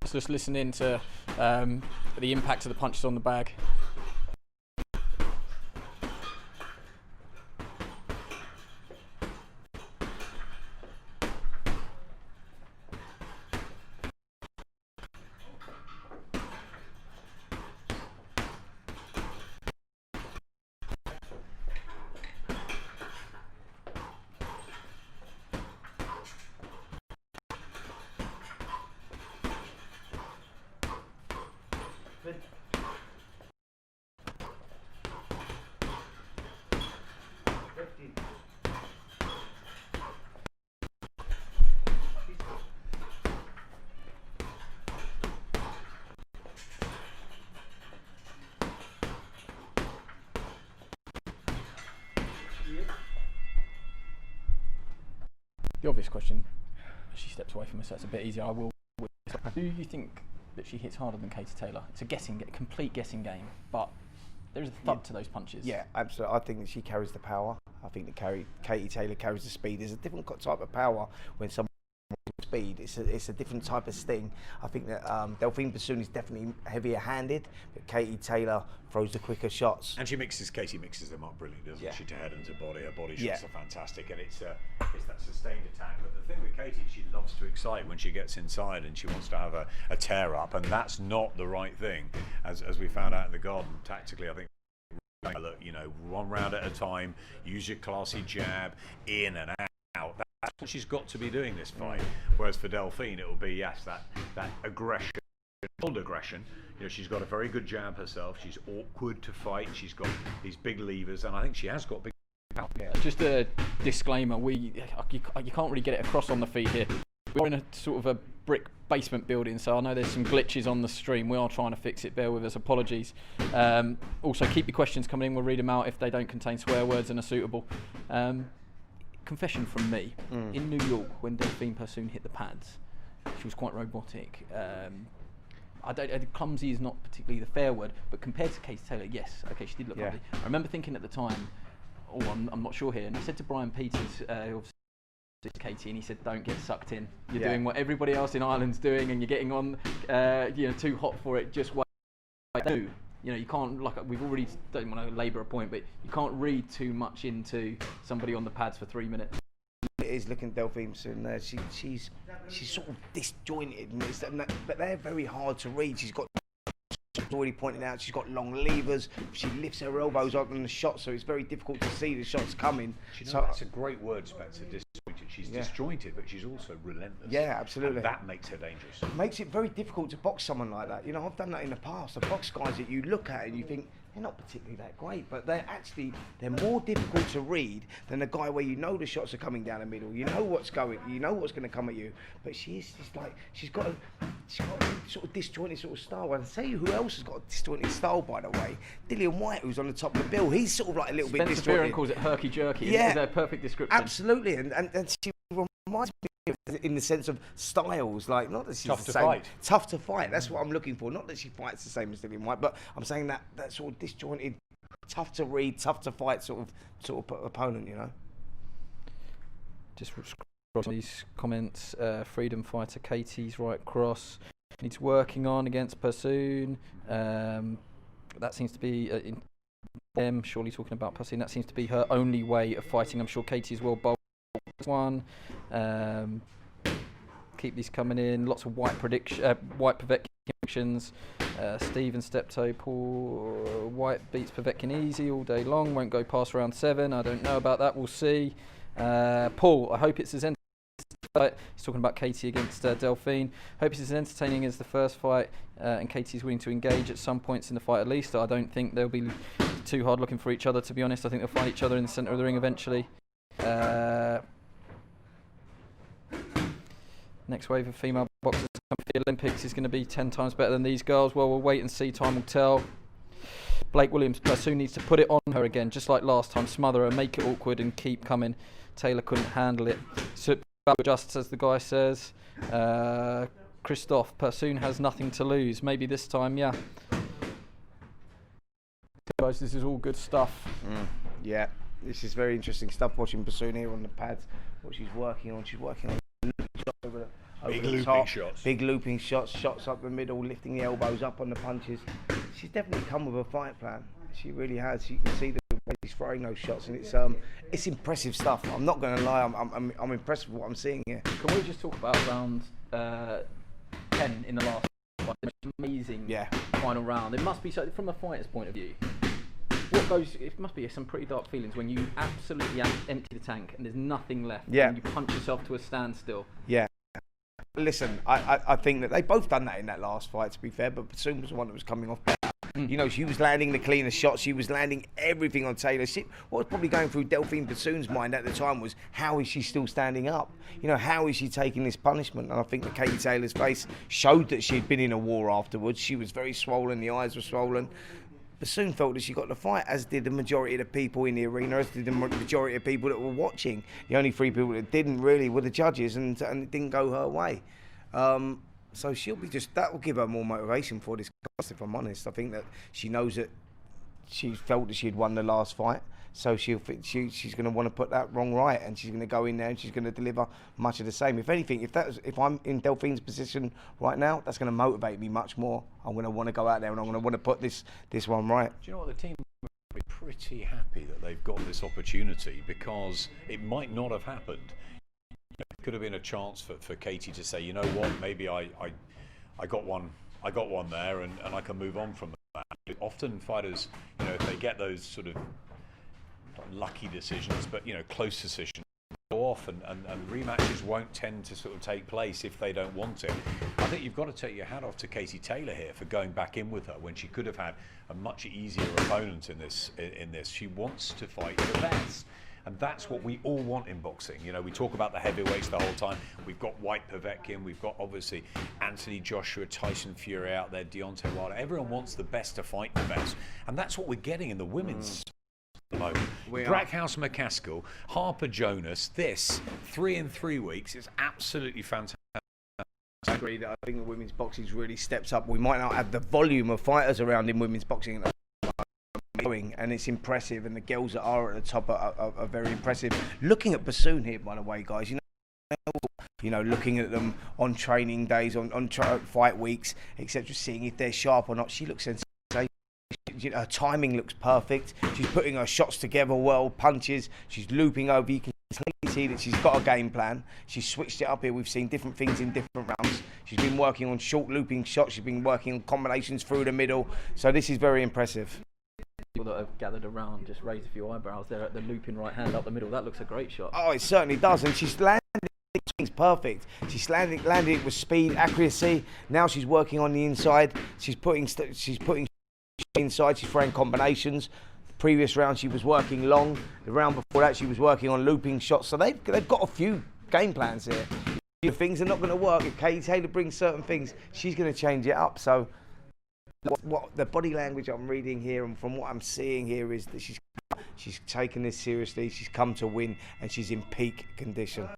Just listening to the impact of the punches on the bag. The obvious question, she steps away from us, so it's a bit easier. Do you think that she hits harder than Katie Taylor? It's a complete guessing game, but there is a thud to those punches. Yeah, absolutely. I think that she carries the power. I think that Katie Taylor carries the speed. There's a different type of power when someone speed. It's a different type of sting. I think that Delphine Persoon is definitely heavier-handed, but Katie Taylor throws the quicker shots. And Katie mixes them up brilliantly, doesn't she? To head and to body. Her body shots are fantastic, and it's that sustained attack. But the thing with Katie, she loves to excite when she gets inside, and she wants to have a tear up, and that's not the right thing, as we found out in the garden. Tactically, I think. Look, you know, one round at a time, use your classy jab, in and out. That's what she's got to be doing this fight. Whereas for Delphine, it will be, yes, that aggression, old aggression. You know, she's got a very good jab herself. She's awkward to fight. She's got these big levers, and I think she has got big power. Just a disclaimer, you can't really get it across on the feed here. We're in a sort of a brick basement building, so I know there's some glitches on the stream. We are trying to fix it. Bear with us. Apologies. Also, keep your questions coming in. We'll read them out if they don't contain swear words and are suitable. Confession from me. In New York, when Delphine Persoon hit the pads, she was quite robotic. Clumsy is not particularly the fair word, but compared to Katie Taylor, yes, okay, she did look clumsy. I remember thinking at the time, I'm not sure here, and I said to Brian Peters, obviously, Katie, and he said, "Don't get sucked in. You're doing what everybody else in Ireland's doing, and you're getting on, too hot for it. Just wait. You know, you can't, like we've already, don't want to labour a point, but you can't read too much into somebody on the pads for 3 minutes." It is looking at Delphine Persoon there. She's sort of disjointed, but they're very hard to read. She's got. Already pointed out, she's got long levers. She lifts her elbows up on the shot, so it's very difficult to see the shots coming. That's a great word, Spencer. Disjointed. She's disjointed, but she's also relentless. Yeah, absolutely. And that makes her dangerous. Makes it very difficult to box someone like that. You know, I've done that in the past. I box guys that you look at and you think they're not particularly that great, but they're more difficult to read than a guy where you know the shots are coming down the middle. You know what's going to come at you. But she's got a sort of disjointed sort of style. And I'll tell you who else has got a disjointed style, by the way. Dillian Whyte, who's on the top of the bill. He's sort of like a little bit disjointed. Spencer Fearon calls it herky jerky. Yeah, is a perfect description. Absolutely, and she reminds me in the sense of styles, like not that she's tough the to same. fight. Tough to fight. That's what I'm looking for. Not that she fights the same as Dillian Whyte, but I'm saying that sort of disjointed, tough to read, tough to fight sort of opponent. You know. Just scroll these comments. Freedom fighter Katie's right cross needs working on against Persoon. That seems to be in them. Surely talking about Persoon. That seems to be her only way of fighting. I'm sure Katie's well bowled one. Keep these coming in. Lots of Whyte Povetkin predictions. Stephen Steptoe, Paul Whyte beats Povetkin easy all day long. Won't go past round 7. I don't know about that. We'll see. Paul, I hope it's as entertaining. He's talking about Katie against Delphine. Hope it's as entertaining as the first fight, and Katie's willing to engage at some points in the fight at least. I don't think they'll be too hard looking for each other, to be honest. I think they'll find each other in the centre of the ring eventually. Next wave of female boxers coming for the Olympics is going to be 10 times better than these girls. Well, we'll wait and see. Time will tell. Blake Williams, Persoon needs to put it on her again, just like last time. Smother her, make it awkward, and keep coming. Taylor couldn't handle it. So, just as the guy says. Christophe, Persoon has nothing to lose. Maybe this time, yeah. Guys, this is all good stuff. Yeah, this is very interesting stuff. Watching Persoon here on the pads, what she's working on. She's working on over big the looping top, shots. big looping shots, shots up the middle, lifting the elbows up on the punches. She's definitely come with a fight plan. She really has. You can see the way she's throwing those shots, and it's impressive stuff. I'm not going to lie. I'm impressed with what I'm seeing here. Can we just talk about round 10 in the last one? Amazing final round. It must be so from a fighter's point of view. It must be some pretty dark feelings when you absolutely empty the tank and there's nothing left. Yeah. And you punch yourself to a standstill. Yeah. Listen, I think that they both done that in that last fight, to be fair, but Persoon was the one that was coming off better. You know, she was landing the cleaner shots. She was landing everything on Taylor. What was probably going through Delphine Persoon's mind at the time was, how is she still standing up? You know, how is she taking this punishment? And I think that Katie Taylor's face showed that she'd been in a war afterwards. She was very swollen. The eyes were swollen. Persoon felt that she got the fight, as did the majority of the people in the arena, as did the majority of people that were watching. The only 3 people that didn't really were the judges, and it didn't go her way. So she'll be that will give her more motivation for this contest, if I'm honest. I think that she knows that she felt that she had won the last fight. So she's going to want to put that wrong right, and she's going to go in there and she's going to deliver much of the same. If anything, if I'm in Delphine's position right now, that's going to motivate me much more. I'm going to want to go out there and I'm going to want to put this one right. Do you know what, the team will be pretty happy that they've got this opportunity, because it might not have happened. It could have been a chance for Katie to say, you know what, maybe I got one there, and I can move on from that. Often fighters, if they get those sort of not lucky decisions, but close decisions, go off, and rematches won't tend to sort of take place if they don't want it. I think you've got to take your hat off to Katie Taylor here for going back in with her when she could have had a much easier opponent in this. She wants to fight the best. And that's what we all want in boxing. We talk about the heavyweights the whole time. We've got Whyte Povetkin, we've got obviously Anthony Joshua, Tyson Fury out there, Deontay Wilder. Everyone wants the best to fight the best. And that's what we're getting in the women's at the moment. Brackhouse McCaskill, Harper Jonas, this 3 in 3 weeks is absolutely fantastic. I agree that I think the women's boxing's really stepped up. We might not have the volume of fighters around in women's boxing, and it's impressive, and the girls that are at the top are very impressive. Looking at Persoon here, by the way, guys, looking at them on training days, on fight weeks, etc., seeing if they're sharp or not. She looks sensational. Her timing looks perfect. She's putting her shots together well, punches. She's looping over. You can see that she's got a game plan. She's switched it up here. We've seen different things in different rounds. She's been working on short looping shots. She's been working on combinations through the middle. So this is very impressive. People that have gathered around just raised a few eyebrows there at the looping right hand up the middle. That looks a great shot. Oh, it certainly does, and she's landed things perfect. She's landed it with speed, accuracy. Now she's working on the inside. She's putting inside. She's throwing combinations. The previous round she was working long. The round before that she was working on looping shots. So they've got a few game plans here. Things are not going to work if Katie Taylor brings certain things. She's going to change it up. So. What the body language I'm reading here and from what I'm seeing here is that she's taken this seriously. She's come to win and she's in peak condition.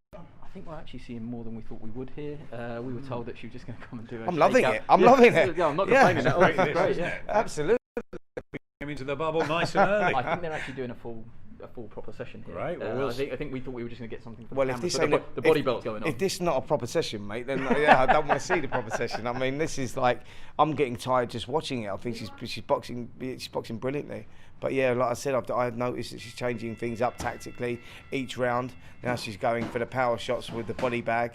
I think we're actually seeing more than we thought we would here. We were told that she was just going to come and do it. I'm loving it. I'm loving it. Yeah, I'm not complaining. That's great. Yeah. Absolutely. Came into the bubble nice and early. I think they're actually doing a full proper session here. Right. Well, I think we thought we were just going to get something. Well, if this ain't the body belt's going on. If this is not a proper session, mate, then I don't want to see the proper session. I mean, this is like I'm getting tired just watching it. I think she's boxing brilliantly. But yeah, like I said, I've noticed that she's changing things up tactically each round. Now she's going for the power shots with the body bag.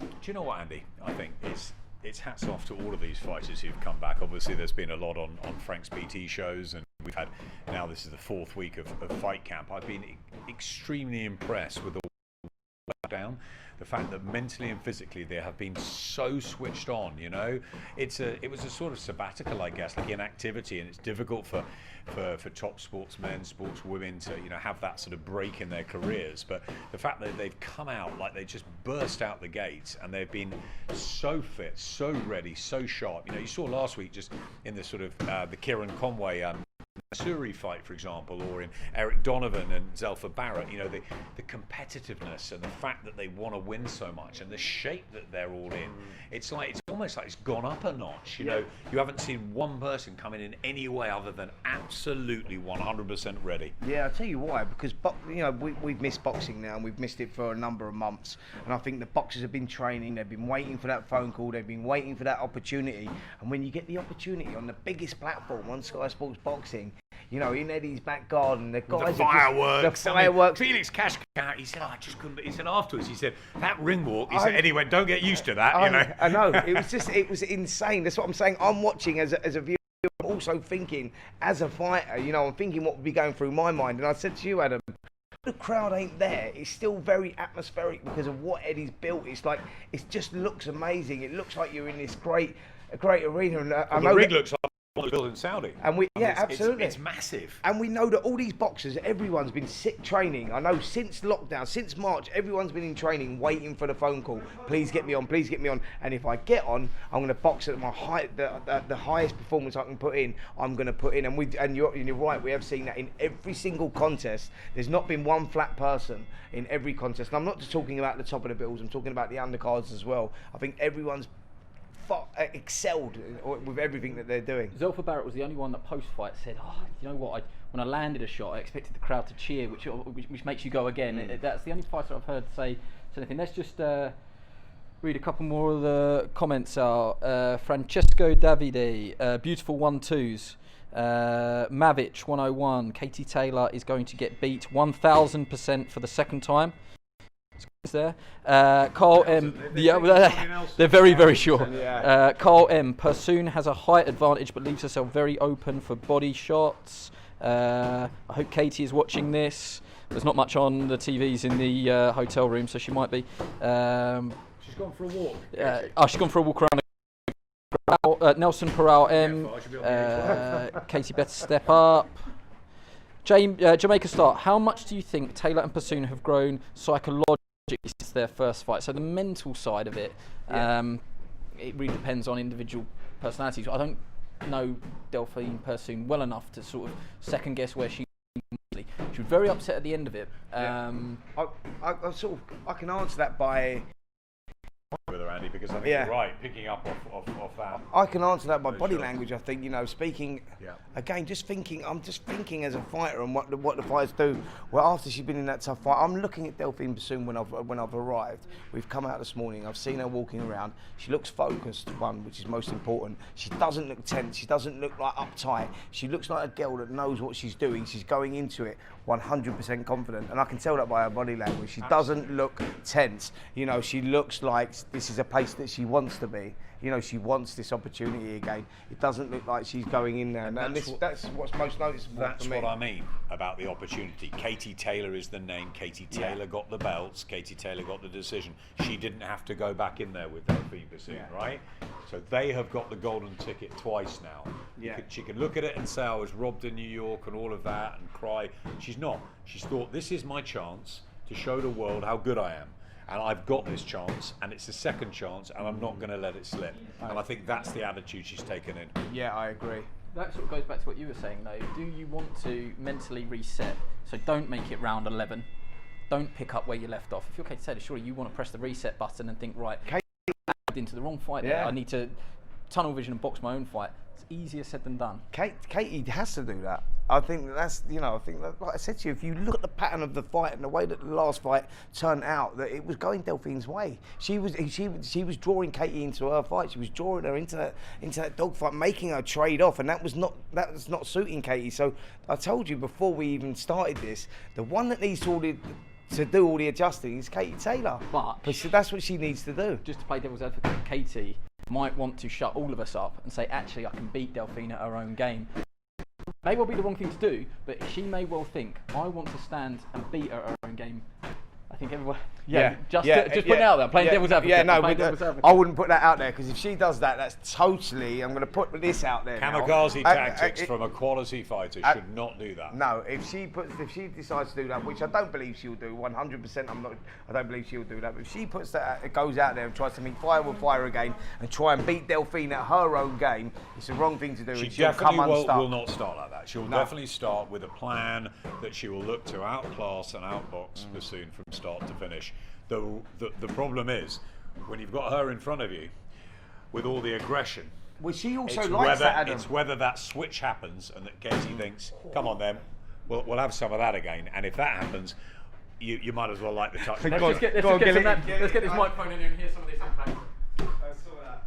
Do you know what, Andy? I think it's hats off to all of these fighters who've come back. Obviously, there's been a lot on Frank's BT shows, and we've had, now this is the 4th week of fight camp. I've been extremely impressed with the fact that mentally and physically they have been so switched on. It was a sort of sabbatical, I guess, like inactivity, and it's difficult for top sportsmen, sportswomen to have that sort of break in their careers. But the fact that they've come out like they just burst out the gates, and they've been so fit, so ready, so sharp. You saw last week just in the sort of the Kieran Conway Suri fight, for example, or in Eric Donovan and Zelfa Barrett, the competitiveness and the fact that they want to win so much, and the shape that they're all in, it's almost like it's gone up a notch. You haven't seen one person come in any way other than absolutely 100% ready. Yeah, I'll tell you why, because we've missed boxing now, and we've missed it for a number of months, and I think the boxers have been training, they've been waiting for that phone call, they've been waiting for that opportunity, and when you get the opportunity on the biggest platform on Sky Sports Boxing, in Eddie's back garden, the guys the fireworks. The fireworks. Felix Cash came out. He said, "I just couldn't." He said afterwards, he said that ring walk. He said, "Eddie went, don't get used to that." I know. It was insane. That's what I'm saying. I'm watching as a viewer. I'm also thinking as a fighter. I'm thinking what would be going through my mind. And I said to you, Adam, the crowd ain't there. It's still very atmospheric because of what Eddie's built. It's like it just looks amazing. It looks like you're in this great arena. And the rig looks like built in Saudi. And absolutely. It's massive. And we know that all these boxers, everyone's been sick training. I know since lockdown, since March, everyone's been in training waiting for the phone call. Please get me on, please get me on. And if I get on, I'm going to box at the highest performance I can put in, I'm going to put in. And you're right, we have seen that in every single contest. There's not been one flat person in every contest. And I'm not just talking about the top of the bills, I'm talking about the undercards as well. I think everyone's excelled with everything that they're doing. Zelfa Barrett was the only one that post-fight said, "Oh, you know what? When I landed a shot, I expected the crowd to cheer, which makes you go again." That's the only fighter I've heard say anything. Let's just read a couple more of the comments out. Francesco Davide, beautiful 1-2s. Mavic 101. Katie Taylor is going to get beat 1000% for the second time. There. Carl M. They're very, very sure. Carl M. Persoon has a height advantage but leaves herself very open for body shots. I hope Katie is watching this. There's not much on the TVs in the hotel room, so she might be. She's gone for a walk. She's gone for a walk around. Nelson Peral M. Katie better step up. Jamaica Star, how much do you think Taylor and Persoon have grown psychologically since their first fight? So the mental side of it, it really depends on individual personalities. I don't know Delphine Persoon well enough to sort of second guess where she was very upset at the end of it. I can answer that by with her, Andy, because I think you're right, picking up off that. I can answer that by body language. I think, speaking again, I'm just thinking as a fighter and what the fighters do. Well, after she's been in that tough fight, I'm looking at Delphine Persoon when I've arrived. We've come out this morning. I've seen her walking around. She looks focused, which is most important. She doesn't look tense. She doesn't look like uptight. She looks like a girl that knows what she's doing. She's going into it 100% confident, and I can tell that by her body language. She doesn't look tense. She looks like this is a place that she wants to be. She wants this opportunity again. It doesn't look like she's going in there, and that's what's most noticeable for me. That's what I mean about the opportunity. Katie Taylor is the name. Katie Taylor got the belts. Katie Taylor got the decision. She didn't have to go back in there with Delphine Persoon, right? So they have got the golden ticket twice now. She can look at it and say, I was robbed in New York and all of that and cry. She's not. She's thought, this is my chance to show the world how good I am. And I've got this chance, and it's a second chance, and I'm not going to let it slip. And I think that's the attitude she's taken in. Yeah, I agree. That sort of goes back to what you were saying, though. Do you want to mentally reset? So don't make it round 11. Don't pick up where you left off. If you're Katie Taylor, surely you want to press the reset button and think, right, I into the wrong fight there. I need to tunnel vision and box my own fight. It's easier said than done. Katie has to do that. I think that's, I think that, like I said to you, if you look at the pattern of the fight and the way that the last fight turned out, that it was going Delphine's way. She was drawing Katie into her fight. She was drawing her into that dogfight, making her trade off, and that was not suiting Katie. So I told you before we even started this, the one that needs to do all the adjusting is Katie Taylor. But that's what she needs to do. Just to play devil's advocate, Katie might want to shut all of us up and say, actually, I can beat Delphine at her own game. May well be the wrong thing to do, but she may well think, I want to stand and beat her at her own game. I think everyone... Just putting it out there, playing devil's advocate. I wouldn't put that out there, because if she does that, that's totally... I'm going to put this out there Kamikaze tactics from a quality fighter should not do that. No, if she decides to do that, which I don't believe she'll do, 100%, I don't believe she'll do that, but if she goes out there and tries to meet fire with fire again and try and beat Delphine at her own game, it's the wrong thing to do. She definitely will not start like that. She'll definitely start with a plan that she will look to outclass and outbox Persoon from start to finish. The problem is, when you've got her in front of you, with all the aggression, well, she also likes that, Adam. It's whether that switch happens and that Katie thinks, come on then, we'll have some of that again. And if that happens, you might as well like the touch. Let's get this microphone in here and hear some of this impact. I saw that.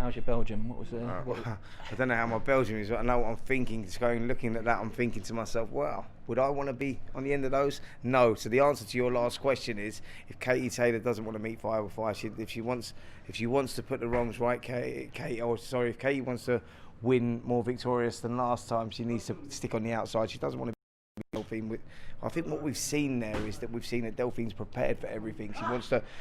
How's your Belgium? What was it? I don't know how my Belgium is, but I know what I'm thinking. Just going, looking at that, I'm thinking to myself, well, would I want to be on the end of those? No. So the answer to your last question is, if Katie Taylor doesn't want to meet 505, if she wants to put the wrongs right, if Katie wants to win more victorious than last time, she needs to stick on the outside. She doesn't want to be Delphine. I think what we've seen there is that we've seen that Delphine's prepared for everything.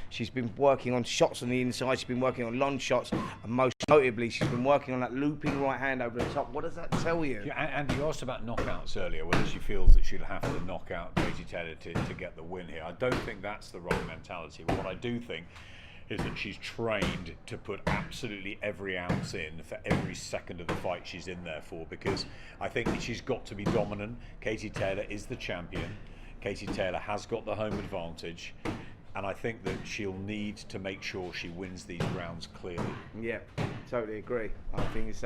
She's been working on shots on the inside, she's been working on long shots, and most notably she's been working on that looping right hand over the top. What does that tell you? Yeah, and you asked about knockouts earlier, whether she feels that she'll have to knock out Katie Taylor to get the win here. I don't think that's the wrong mentality. What I do think is that she's trained to put absolutely every ounce in for every second of the fight she's in there for, because I think that she's got to be dominant. Katie Taylor is the champion. Katie Taylor has got the home advantage, and I think that she'll need to make sure she wins these rounds clearly. Yeah, totally agree. I think it's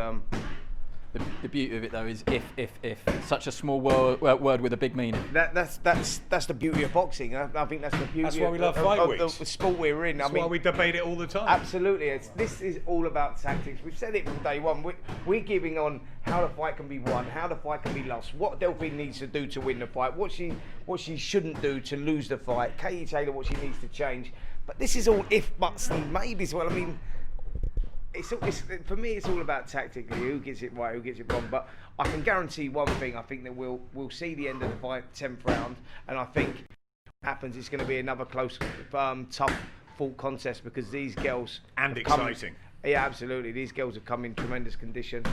The beauty of it though is if such a small word with a big meaning. That's the beauty of boxing. I think that's the beauty. That's why we love of fight weeks. The sport we're in. That's why we debate it all the time. Absolutely, this is all about tactics. We've said it from day one. We're giving on how the fight can be won, how the fight can be lost, what Delphine needs to do to win the fight, what she shouldn't do to lose the fight. Katie Taylor, what she needs to change. But this is all if, buts, and maybes. Well, I mean. For me, it's all about tactically who gets it right, who gets it wrong. But I can guarantee one thing: I think that we'll see the end of the fight, 10th round, and I think what happens. It's going to be another close, tough, fought contest because these girls exciting. Yeah, absolutely. These girls have come in tremendous condition.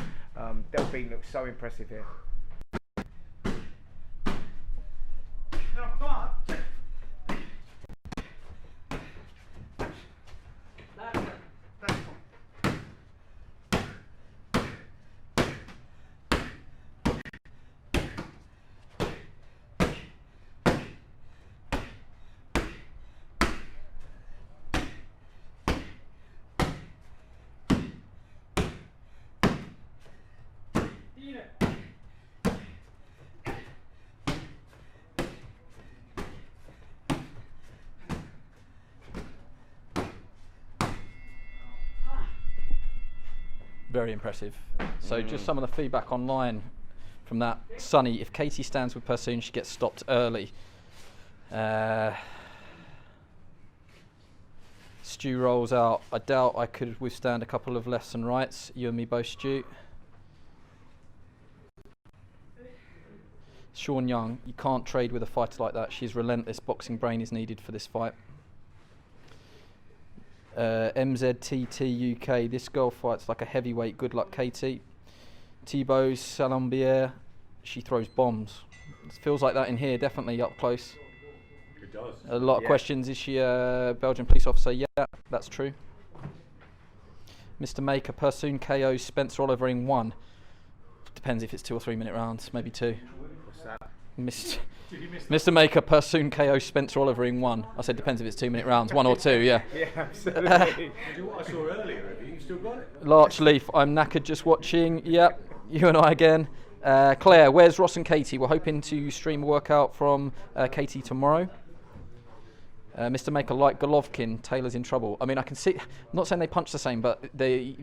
Delphine looks so impressive here. Very impressive. So just some of the feedback online from that. Sonny, if Katie stands with Persoon, she gets stopped early. Stu rolls out. I doubt I could withstand a couple of lefts and rights. You and me both, Stu. Sean Young, you can't trade with a fighter like that. She's relentless. Boxing brain is needed for this fight. MZTT UK, this girl fights like a heavyweight. Good luck, Katie. Thibaut Salambier, she throws bombs. It feels like that in here, definitely up close. It does. A lot of questions. Is she a Belgian police officer? Yeah, that's true. Mr. Maker, Persoon KO Spencer Oliver in 1. Depends if it's 2 or 3 minute rounds, maybe 2. What's that? Mr. Maker, Persoon KO Spencer Oliver in 1. I said depends if it's 2 minute rounds, 1 or 2, yeah. Yeah, absolutely. What I saw earlier, have you still got it? Larch Leaf, I'm knackered just watching. Yep, you and I again. Claire, where's Ross and Katie? We're hoping to stream a workout from Katie tomorrow. Mr. Maker, like Golovkin, Taylor's in trouble. I mean, I can see. I'm not saying they punch the same, but the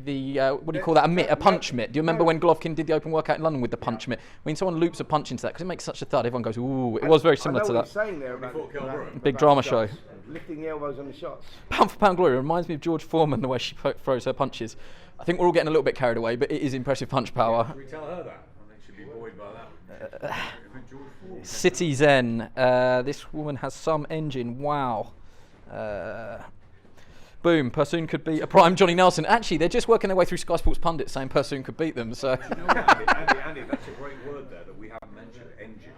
what do you call that? A punch mitt. Do you remember when Golovkin did the open workout in London with the punch mitt? When someone loops a punch into that, because it makes such a thud, everyone goes, "Ooh!" It was very similar to that. Saying there about big drama show. Lifting the elbows on the shots. Pound for pound glory. Reminds me of George Foreman, the way she throws her punches. I think we're all getting a little bit carried away, but it is impressive punch power. Can we tell her that? I think she'd be buoyed by that. City Zen. This woman has some engine. Wow. Boom, Persoon could be a prime Johnny Nelson. Actually, they're just working their way through Sky Sports pundits saying Persoon could beat them. So. You know what, Andy, that's a great word there that we haven't mentioned. Engine.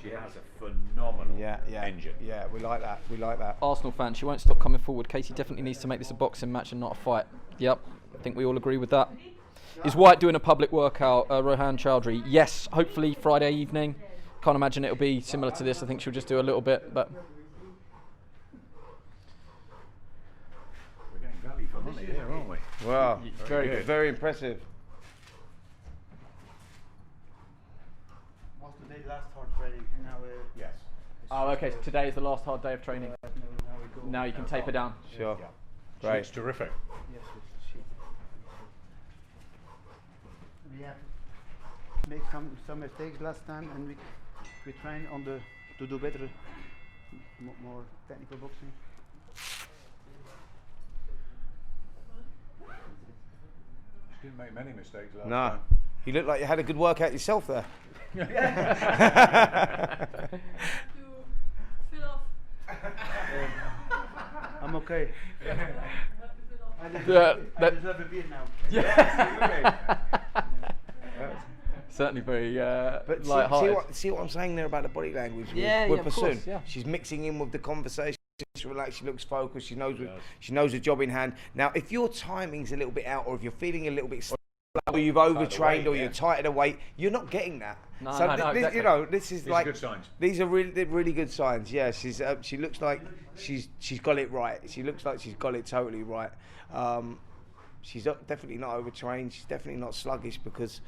She has a phenomenal engine. Yeah, we like that. We like that. Arsenal fan, she won't stop coming forward. Katie definitely needs to make this a boxing match and not a fight. Yep, I think we all agree with that. Is Whyte doing a public workout? Rohan Chowdhury. Yes, hopefully Friday evening. Can't imagine it'll be similar to this. I think she'll just do a little bit, but. Here, aren't we? Wow, very impressive. Was today last hard training? Now Yes. Oh, okay. So today is the last hard day of training. now we go. Now you can taper down. Sure. Yeah. Great. It's terrific. Yes, we have make some mistakes last time, and we trying on the to do better, more technical boxing. She didn't make many mistakes last No. time. You look like you had a good workout yourself there. To fill off. I'm okay. I deserve a beer now. Certainly very But light-hearted. see what I'm saying there about the body language with, Yeah, with yeah, of Persoon. course, yeah. She's mixing in with the conversation. She's relaxed. She looks focused. She knows the job in hand. Now, if your timing's a little bit out, or if you're feeling a little bit slow, or you've overtrained, or you're tight of the weight, you're not getting that. No, so exactly. you know, this is These are like good signs. These are really good signs. Yeah, she looks like she's got it right. She looks like she's got it totally right. She's definitely not overtrained. She's definitely not sluggish, because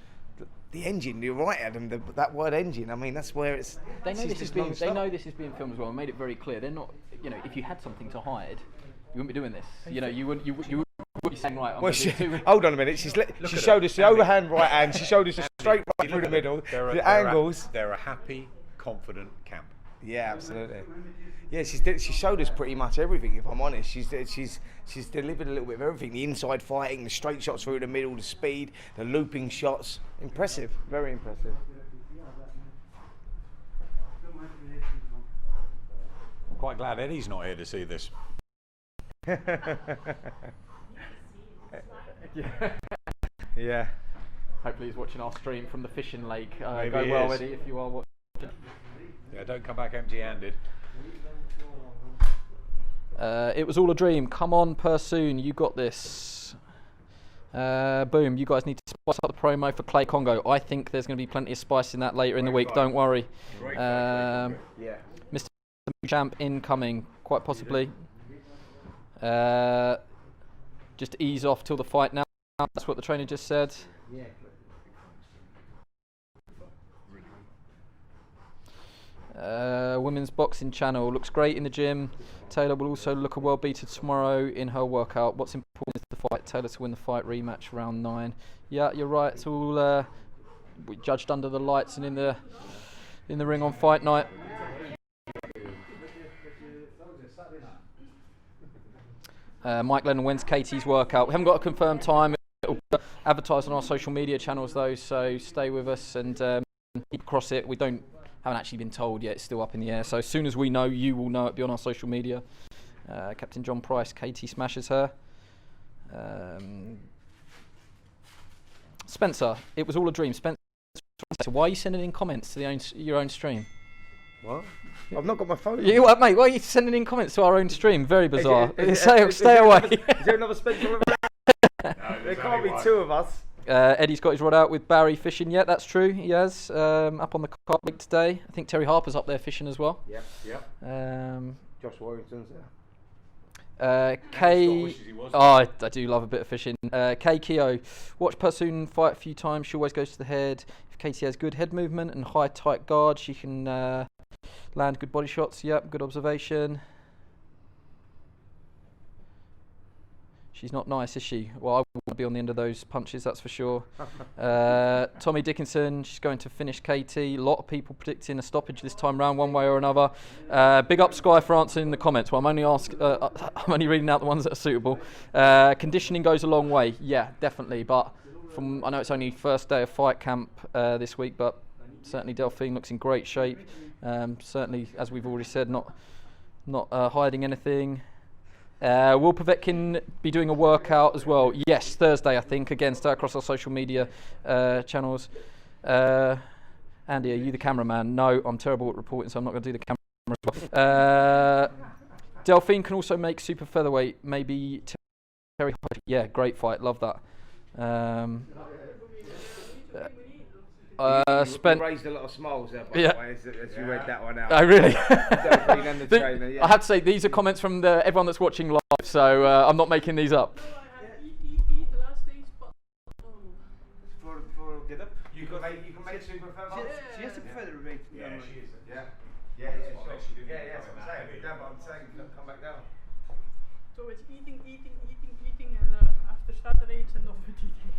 the engine, you're right, Adam, that word engine, I mean, that's where it's... They know this is being. They know this is being filmed as well. And made it very clear. They're not. You know, if you had something to hide, you wouldn't be doing this. You know, you wouldn't be saying right. I'm Well, gonna do two- hold on a minute. She showed us the overhand right hand. She showed us the straight right through the middle. The angles. They're a happy, confident camp. Yeah, absolutely. Yeah, she showed us pretty much everything. If I'm honest, she's delivered a little bit of everything. The inside fighting, the straight shots through the middle, the speed, the looping shots. Impressive, very impressive. I'm quite glad Eddie's not here to see this. Yeah. Hopefully, he's watching our stream from the fishing lake. Maybe Go he well, is. Eddie, if you are watching. Yeah, don't come back empty-handed. It was all a dream. Come on, Persoon, you got this. Boom, you guys need to spice up the promo for Clay Congo. I think there's going to be plenty of spice in that later in the week, don't worry. Yeah. Mr. Champ incoming, quite possibly. Just ease off till the fight now. That's what the trainer just said. Women's boxing channel looks great in the gym. Taylor will also look a world beater tomorrow in her workout. What's important is the fight. Taylor to win the fight, rematch round 9. Yeah, you're right. It's all we judged under the lights and in the ring on fight night. Mike Lennon, when's Katie's workout? We haven't got a confirmed time. It'll be advertised on our social media channels though, so stay with us and keep across it. Haven't actually been told yet. It's still up in the air. So as soon as we know, you will know. It'll be on our social media. Captain John Price, Katie smashes her. Spencer, it was all a dream. Spencer, why are you sending in comments to your own stream? What? I've not got my phone. Mate, why are you sending in comments to our own stream? Very bizarre. Stay Is away. there another Spencer? There can't be two of us. Eddie's got his rod out with Barry fishing. Yeah, that's true. He has. Up on the carp lake today. I think Terry Harper's up there fishing as well. Yep. Josh Warrington's there. Kay, I do love a bit of fishing. Kay Keogh, watch Persoon fight a few times. She always goes to the head. If Katie has good head movement and high tight guard, she can land good body shots. Yep, good observation. She's not nice, is she? Well, I won't be on the end of those punches, that's for sure. Tommy Dickinson, she's going to finish Katie. A lot of people predicting a stoppage this time round, one way or another. Big up Sky for answering the comments. Well, I'm only reading out the ones that are suitable. Conditioning goes a long way, yeah, definitely. But I know it's only first day of fight camp this week, but certainly Delphine looks in great shape. Certainly, as we've already said, not hiding anything. Will Povetkin be doing a workout as well? Yes, Thursday, I think. Again, stay across our social media channels. Andy, are you the cameraman? No, I'm terrible at reporting, so I'm not going to do the camera as well. Delphine can also make super featherweight. Maybe Terry. Yeah, great fight. Love that. You raised a lot of smiles there, by the way, as you read that one out. Oh, really? And the trainer, yeah. I have to say, these are comments from everyone that's watching live, so I'm not making these up. Eat the last days, but For get up. You can make super featherweight. She has to be featherweight. Yeah, she is. Yeah. Yeah, that's what I'm saying. I'm saying, come back down. so it's eating, and after Saturday it's enough with eating.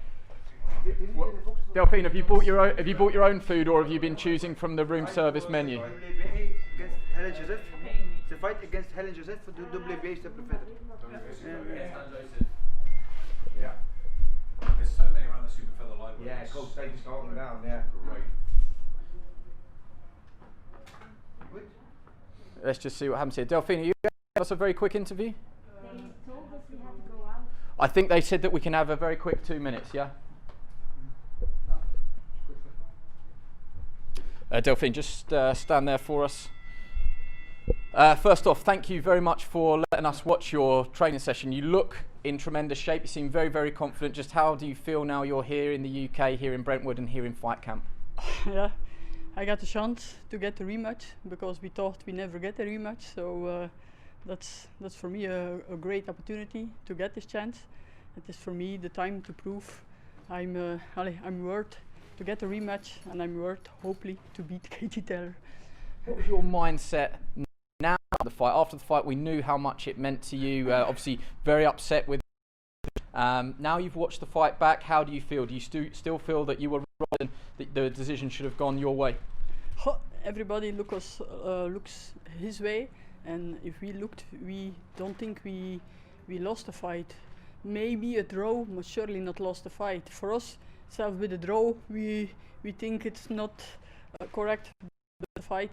Delphine, have you bought your own? Have you bought your own food, or have you been choosing from the room service menu? Against Helen Joseph. The fight against Helen Joseph for the WBA step feather. Yeah. There's so many around the super feather lightweight. Yeah, of course, they just hold them down, yeah. Great. Let's just see what happens here. Delphine, are you going to give us a very quick interview? They told us we had to go out. I think they said that we can have a very quick 2 minutes, yeah? Delphine, just stand there for us. First off, thank you very much for letting us watch your training session. You look in tremendous shape. You seem very, very confident. Just how do you feel now you're here in the UK, here in Brentwood and here in Fight Camp? Yeah, I got the chance to get the rematch because we thought we never get a rematch. So that's for me a great opportunity to get this chance. It is for me the time to prove I'm worth to get a rematch, and I'm worth hopefully to beat Katie Taylor. What was your mindset now after the fight? After the fight, we knew how much it meant to you. Obviously, very upset with. Now you've watched the fight back. How do you feel? Do you still feel that you were right and that the decision should have gone your way? Everybody looks his way, and if we looked, we don't think we lost the fight. Maybe a draw, but surely not lost the fight. For us, with a draw, we think it's not correct. The fight.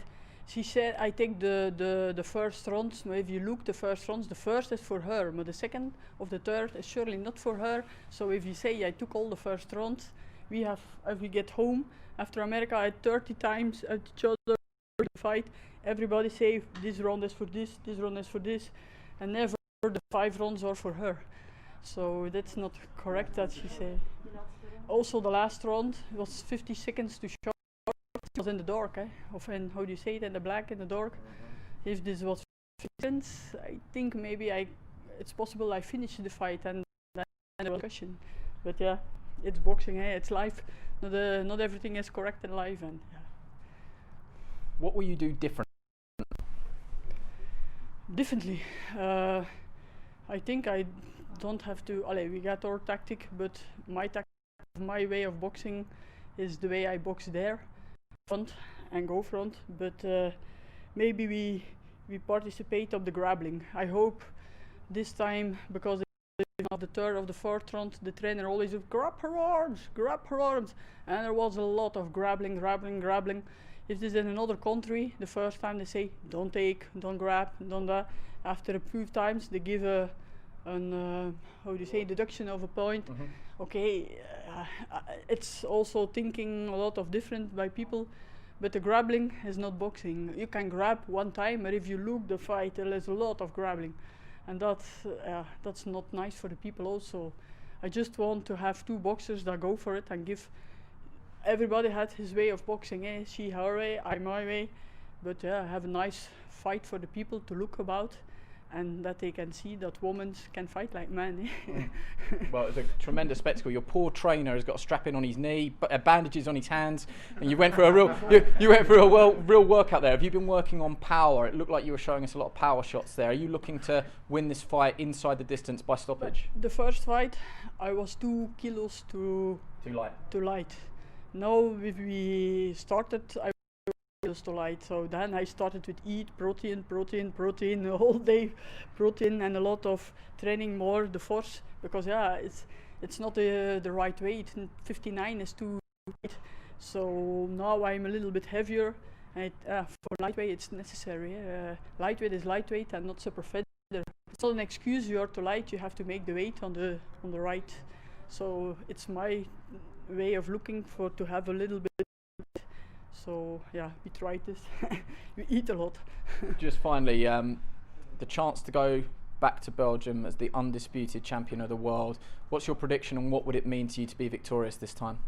She said, I take the first rounds. But if you look the first rounds, the first is for her, but the second of the third is surely not for her. So if you say I took all the first rounds, if we get home after America, I had 30 times at each other the fight. Everybody say this round is for this round is for this, and never the 5 rounds are for her. So that's not correct that she said. Also the last round was 50 seconds to shot. It was in the dark, and how do you say it, in the black, in the dark. If this was 50 seconds, I think maybe it's possible I finished the fight and then there was a question. But yeah, it's boxing, it's live. Not everything is correct in life, and yeah. What will you do different? Differently, I think I don't have to. We got our tactic, but my way of boxing is the way I box there. Front and go front, but maybe we participate of the grappling. I hope this time, because of the third of the fourth round, the trainer always would grab her arms, and there was a lot of grappling. If this is in another country, the first time they say don't take, don't grab, don't that. After a few times they give deduction of a point. Mm-hmm. Okay, it's also thinking a lot of different by people, but the grappling is not boxing. You can grab one time, but if you look the fight, there is a lot of grappling, and that's not nice for the people also. I just want to have 2 boxers that go for it and give. Everybody had his way of boxing, she her way, I my way, but have a nice fight for the people to look about. And that they can see that women can fight like men. Well, it's a tremendous spectacle. Your poor trainer has got a strap in on his knee, bandages on his hands, and you went for a real workout there. Have you been working on power? It looked like you were showing us a lot of power shots there. Are you looking to win this fight inside the distance by stoppage? The first fight, I was 2 kilos too light. Now we started, I was too light. So then I started with eat protein the whole day, protein, and a lot of training more the force, because it's not the right weight. 59 is too light. So now I'm a little bit heavier, and for lightweight it's necessary. Lightweight is lightweight and not super feather. It's not an excuse. You are too light. You have to make the weight on the right. So it's my way of looking to have a little bit. So yeah, we tried this. We eat a lot. Just finally, the chance to go back to Belgium as the undisputed champion of the world. What's your prediction, and what would it mean to you to be victorious this time?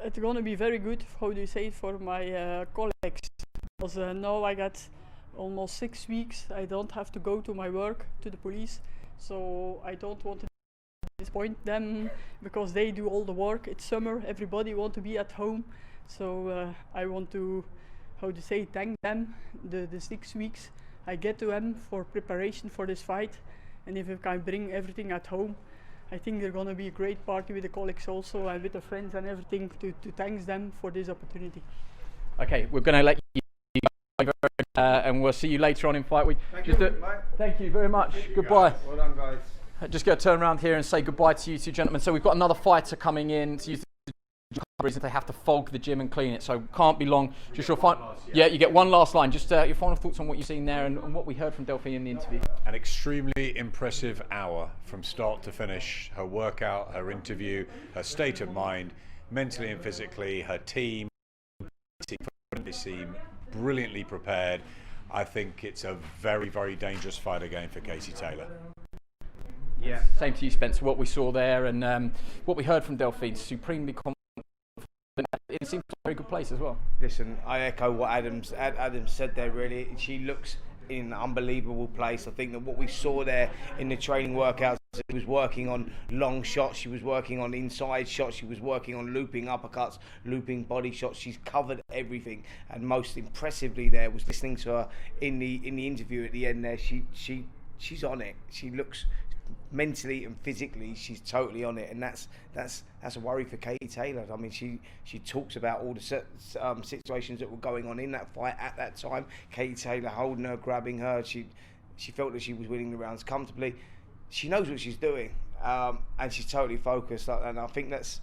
It's gonna be very good. How do you say it, for my colleagues? Because now I got almost 6 weeks. I don't have to go to my work, to the police. So I don't want to disappoint them, because they do all the work. It's summer. Everybody want to be at home. So I want to, thank them the 6 weeks I get to them for preparation for this fight. And if I can bring everything at home, I think they're going to be a great party with the colleagues also and with the friends and everything to thank them for this opportunity. Okay, we're going to let you and we'll see you later on in fight week. Thank you very much. Goodbye. Well done, guys. Just going to turn around here and say goodbye to you two gentlemen. So we've got another fighter coming in to use if they have to fog the gym and clean it, so can't be long. Just your final, yeah, you get one last line. Just your final thoughts on what you've seen there and what we heard from Delphine in the interview. An extremely impressive hour from start to finish. Her workout, her interview, her state of mind, mentally and physically, her team seem brilliantly prepared. I think it's a very, very dangerous fight again for Katie Taylor. Yeah. Same to you, Spencer. What we saw there and what we heard from Delphine, supremely confident. It seems a very good place as well. Listen, I echo what Adam said there. Really, she looks in an unbelievable place. I think that what we saw there in the training workouts, she was working on long shots, she was working on inside shots, she was working on looping uppercuts, looping body shots. She's covered everything, and most impressively there was listening to her in the interview at the end there. She's on it. She looks mentally and physically, she's totally on it, and that's a worry for Katie Taylor. I mean, she talks about all the situations that were going on in that fight at that time. Katie Taylor holding her, grabbing her. She felt that she was winning the rounds comfortably. She knows what she's doing, and she's totally focused. And I think that's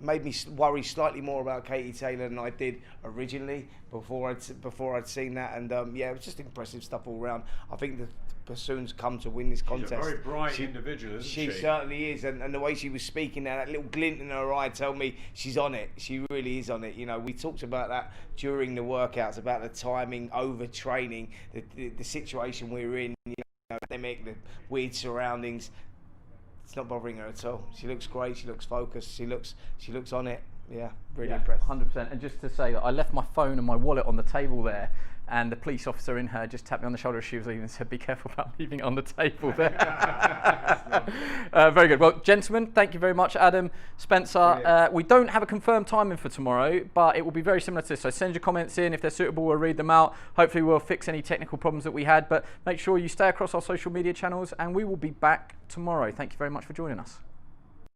made me worry slightly more about Katie Taylor than I did originally before I'd seen that. And yeah, it was just impressive stuff all around. I think the Persoon's come to win this contest. She's a very bright individual, isn't she? She certainly is, and the way she was speaking there, that little glint in her eye told me she's on it. She really is on it. You know, we talked about that during the workouts, about the timing, overtraining, the situation we're in, you know, the weird surroundings. It's not bothering her at all. She looks great. She looks focused. She looks on it. Yeah, really impressed. 100%. And just to say that I left my phone and my wallet on the table there, and the police officer in her just tapped me on the shoulder as she was leaving and said, "Be careful about leaving it on the table there." Very good. Well, gentlemen, thank you very much. Adam, Spencer, we don't have a confirmed timing for tomorrow, but it will be very similar to this. So send your comments in. If they're suitable, we'll read them out. Hopefully we'll fix any technical problems that we had, but make sure you stay across our social media channels, and we will be back tomorrow. Thank you very much for joining us.